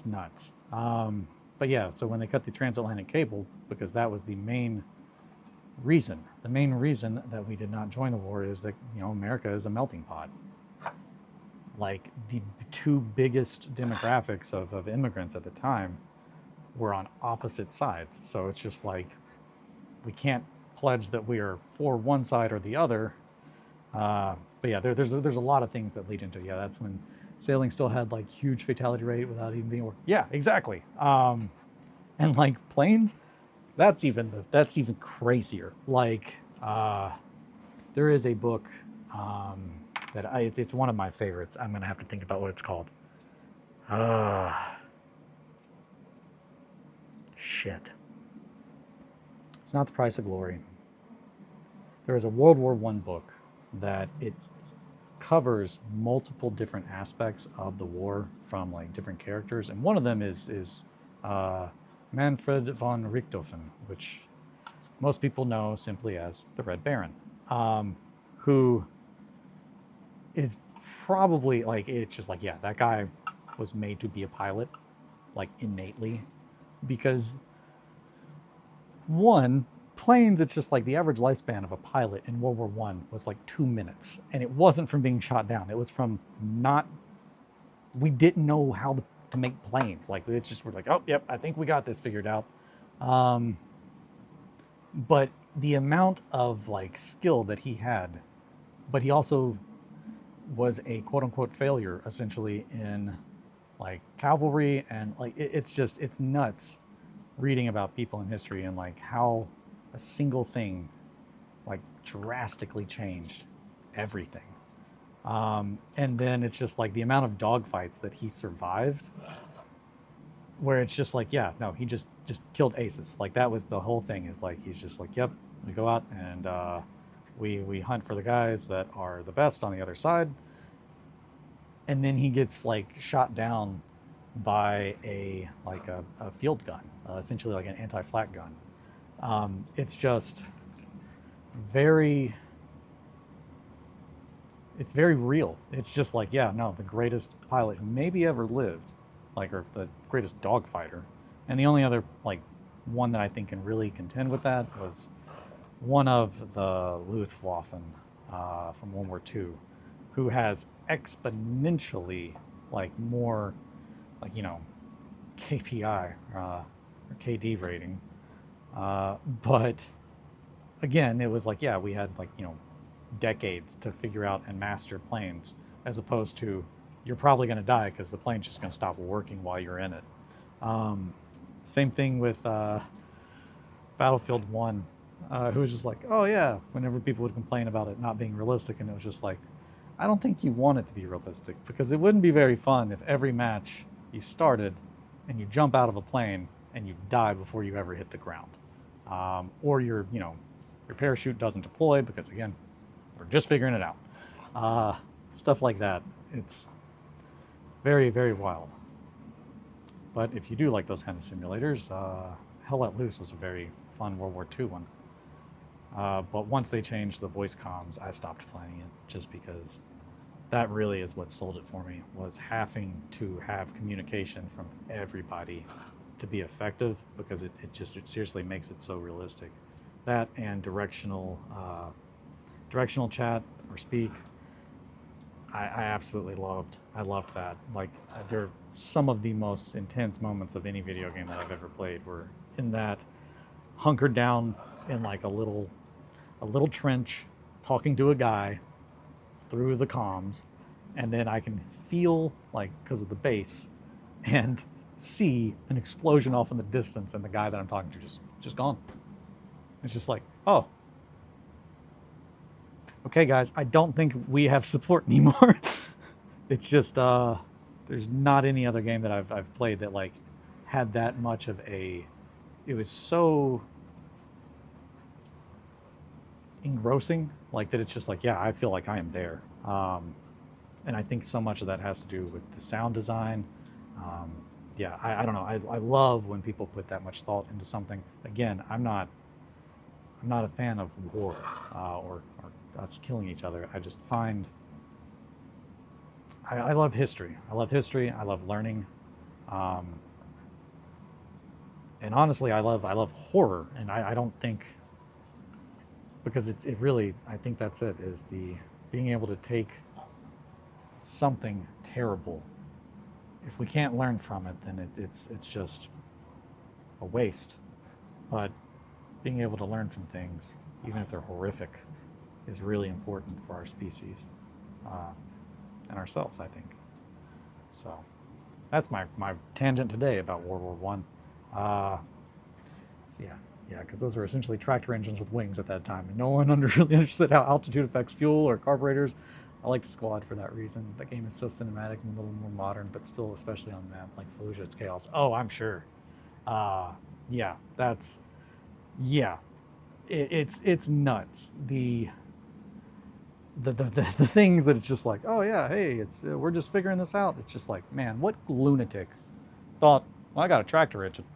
nuts. But yeah, so when they cut the transatlantic cable, because that was the main reason that we did not join the war, is that America is a melting pot. Like, the two biggest demographics of immigrants at the time were on opposite sides. So it's just like, we can't pledge that we are for one side or the other. But yeah, there's a lot of things that lead into it. Yeah, that's when sailing still had like huge fatality rate without even being. Yeah, exactly. And like planes, that's even crazier. Like, there is a book that it's one of my favorites. I'm gonna have to think about what it's called. Shit. It's not The Price of Glory. There is a World War I book that it covers multiple different aspects of the war from like different characters, and one of them is Manfred von Richthofen, which most people know simply as the Red Baron, who is probably like, it's just like, yeah, that guy was made to be a pilot, like innately, because one, planes, it's just like the average lifespan of a pilot in World War I was like 2 minutes, and it wasn't from being shot down. It was from not we didn't know how to make planes. Like, it's just, we're like, oh, yep, I think we got this figured out. But the amount of like skill that he had, but he also was a quote unquote failure essentially in like cavalry, and like it's just, it's nuts reading about people in history and like how a single thing like drastically changed everything. And then it's just like the amount of dogfights that he survived, where it's just like, yeah, no, he just killed aces. Like that was the whole thing. Is like he's just like, yep, we go out and we hunt for the guys that are the best on the other side, and then he gets like shot down by a field gun, essentially like an anti-flak gun. It's just very, it's very real. It's just like, yeah, no, the greatest pilot who maybe ever lived, like, or the greatest dogfighter. And the only other like one that I think can really contend with that was one of the Luftwaffen from World War II, who has exponentially like more like, you know, KPI or KD rating. But again, it was like, yeah, we had like, you know, decades to figure out and master planes, as opposed to you're probably going to die because the plane's just going to stop working while you're in it. Same thing with Battlefield 1, who was just like, oh yeah, whenever people would complain about it not being realistic, and it was just like, I don't think you want it to be realistic, because it wouldn't be very fun if every match you started and you jump out of a plane and you die before you ever hit the ground. Or your parachute doesn't deploy because, again, we're just figuring it out. Stuff like that. It's very, very wild. But if you do like those kind of simulators, Hell Let Loose was a very fun World War II one. But once they changed the voice comms, I stopped playing it, just because that really is what sold it for me, was having to have communication from everybody to be effective, because it seriously makes it so realistic. That and directional chat or speak, I absolutely loved. I loved that. Like, they're some of the most intense moments of any video game that I've ever played were in that, hunkered down in like a little trench, talking to a guy through the comms, and then I can feel, like, because of the bass, and see an explosion off in the distance, and the guy that I'm talking to just gone. It's just like, oh, okay, guys, I don't think we have support anymore. It's just there's not any other game that I've played that like had that much of a, it was so engrossing, like, that it's just like, yeah, I feel like I am there. And I think so much of that has to do with the sound design. Yeah, I don't know. I love when people put that much thought into something. Again, I'm not a fan of war or us killing each other. I just find, I love history. I love history. I love learning. And honestly, I love horror. And I don't think, because it really, I think that's it, is the being able to take something terrible. If we can't learn from it, then it's just a waste. But being able to learn from things, even if they're horrific, is really important for our species and ourselves, I think. So that's my tangent today about World War One. So yeah, because those were essentially tractor engines with wings at that time, and no one really understood how altitude affects fuel or carburetors. I like the Squad for that reason. That game is so cinematic and a little more modern, but still, especially on a map like Fallujah, it's chaos. Oh, I'm sure. Yeah, that's, yeah, it's nuts. The things that it's just like, oh yeah, hey, it's we're just figuring this out. It's just like, man, what lunatic thought, well, I got a tractor engine.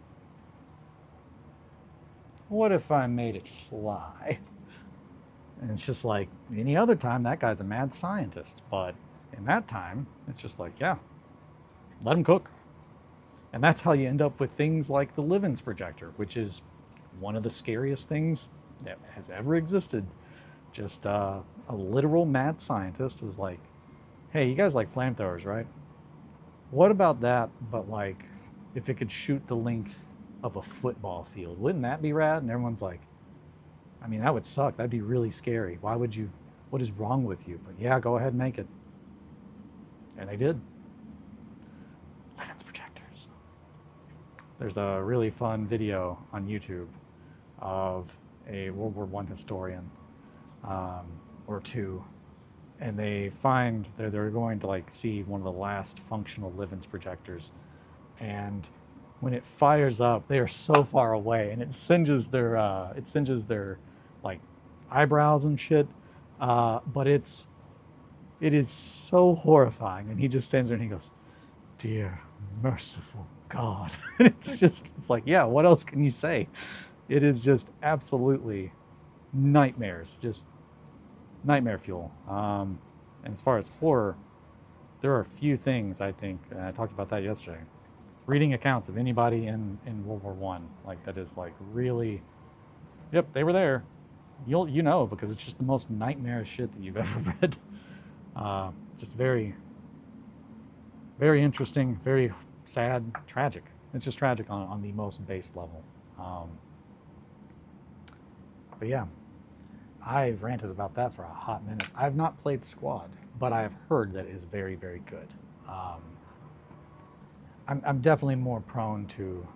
What if I made it fly? And it's just like, any other time, that guy's a mad scientist. But in that time, it's just like, yeah, let him cook. And that's how you end up with things like the Livens projector, which is one of the scariest things that has ever existed. Just a literal mad scientist was like, hey, you guys like flamethrowers, right? What about that, but like, if it could shoot the length of a football field, wouldn't that be rad? And everyone's like, I mean, that would suck. That'd be really scary. Why would you? What is wrong with you? But yeah, go ahead and make it. And they did. Lens projectors. There's a really fun video on YouTube of a World War I historian, or two, and they find they're going to like see one of the last functional Livens projectors, and when it fires up, they are so far away, and it singes their like eyebrows and shit. But it is so horrifying, and he just stands there and he goes, "Dear merciful God." And it's like, yeah, what else can you say? It is just absolutely nightmares, just nightmare fuel. And as far as horror, there are a few things I think, and I talked about that yesterday. Reading accounts of anybody in World War One, like that is like really, yep, they were there. You know, because it's just the most nightmarish shit that you've ever read. Just very, very interesting, very sad, tragic. It's just tragic on the most base level. But yeah, I've ranted about that for a hot minute. I've not played Squad, but I have heard that it is very, very good. I'm definitely more prone to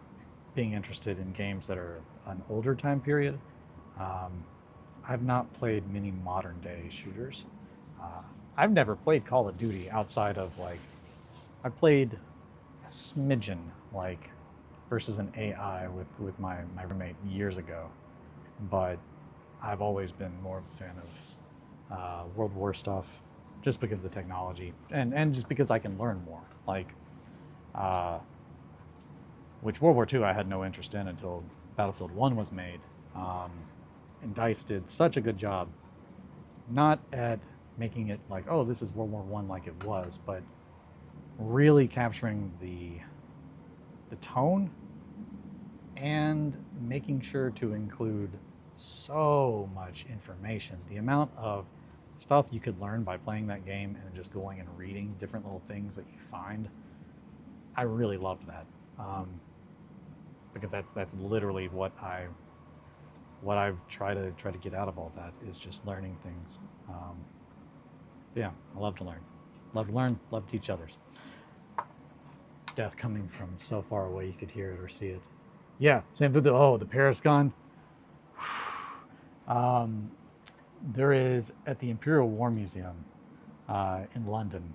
being interested in games that are an older time period. I've not played many modern day shooters. I've never played Call of Duty outside of like, I played a smidgen like versus an AI with my roommate years ago, but I've always been more of a fan of World War stuff, just because of the technology and just because I can learn more. Like, which World War II I had no interest in until Battlefield 1 was made. And DICE did such a good job, not at making it like, oh, this is World War I like it was, but really capturing the tone and making sure to include so much information. The amount of stuff you could learn by playing that game and just going and reading different little things that you find, I really loved that, because that's literally what I try to get out of all that, is just learning things. Yeah, I love to learn, love to teach others. Death coming from so far away you could hear it or see it. Yeah, same with the Paris gun. There is at the Imperial War Museum in London,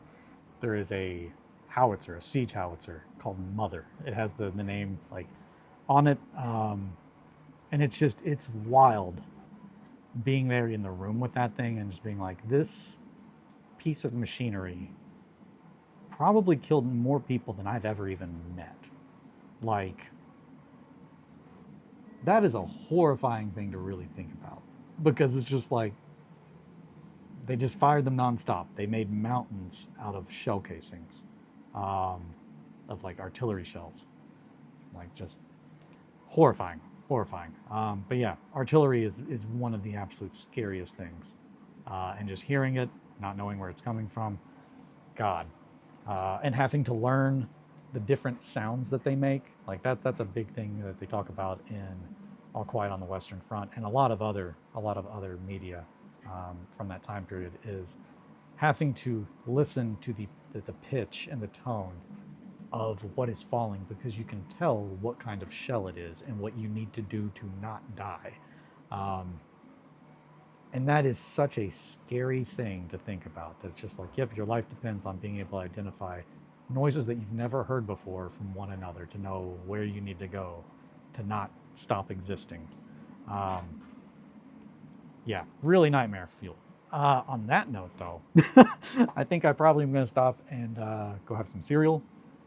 there is a howitzer, a siege howitzer called Mother. It has the name like on it, and it's wild being there in the room with that thing and just being like, this piece of machinery probably killed more people than I've ever even met. Like, that is a horrifying thing to really think about, because it's just like, they just fired them nonstop. They made mountains out of shell casings, of like artillery shells. Like, just horrifying. But yeah, artillery is one of the absolute scariest things. And just hearing it, not knowing where it's coming from, God. And having to learn the different sounds that they make, like that's a big thing that they talk about in All Quiet on the Western Front and a lot of other media from that time period, is having to listen to the pitch and the tone of what is falling, because you can tell what kind of shell it is and what you need to do to not die. And that is such a scary thing to think about. That's just like, yep, your life depends on being able to identify noises that you've never heard before from one another, to know where you need to go to not stop existing. Yeah, really nightmare fuel. On that note, though, I think I probably am going to stop and go have some cereal.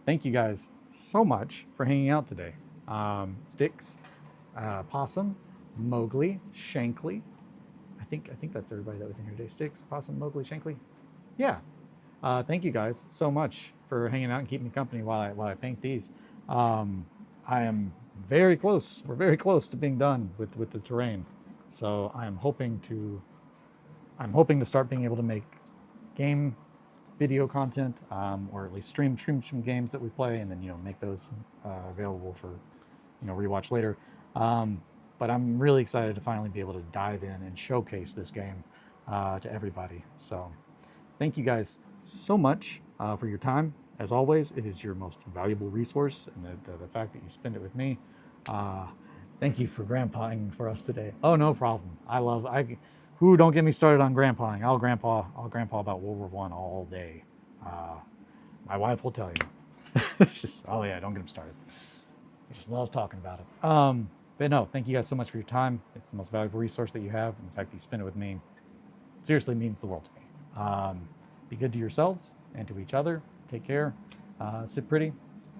Thank you guys so much for hanging out today. Sticks, Possum, Mowgli, Shankly. I think that's everybody that was in here today. Sticks, Possum, Mowgli, Shankly. Yeah. Thank you guys so much for hanging out and keeping me company while I paint these. I am very close. We're very close to being done with the terrain. So I'm hoping to start being able to make game video content, or at least stream some games that we play, and then make those available for rewatch later. But I'm really excited to finally be able to dive in and showcase this game to everybody. So thank you guys so much for your time. As always, it is your most valuable resource, and the fact that you spend it with me. Thank you for grandpaing for us today. Oh, no problem. Don't get me started on grandpaing. I'll grandpa about World War I all day. My wife will tell you. It's just, oh yeah, don't get him started. He just loves talking about it. But no, thank you guys so much for your time. It's the most valuable resource that you have, and the fact that you spend it with me seriously means the world to me. Be good to yourselves and to each other. Take care. Sit pretty.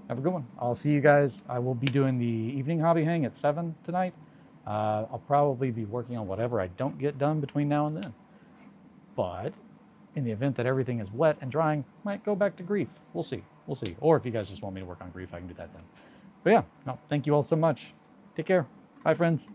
Have a good one. I'll see you guys. I will be doing the evening hobby hang at 7 tonight. I'll probably be working on whatever I don't get done between now and then. But in the event that everything is wet and drying, might go back to grief. We'll see. We'll see. Or if you guys just want me to work on grief, I can do that then. But yeah, no, thank you all so much. Take care. Bye, friends.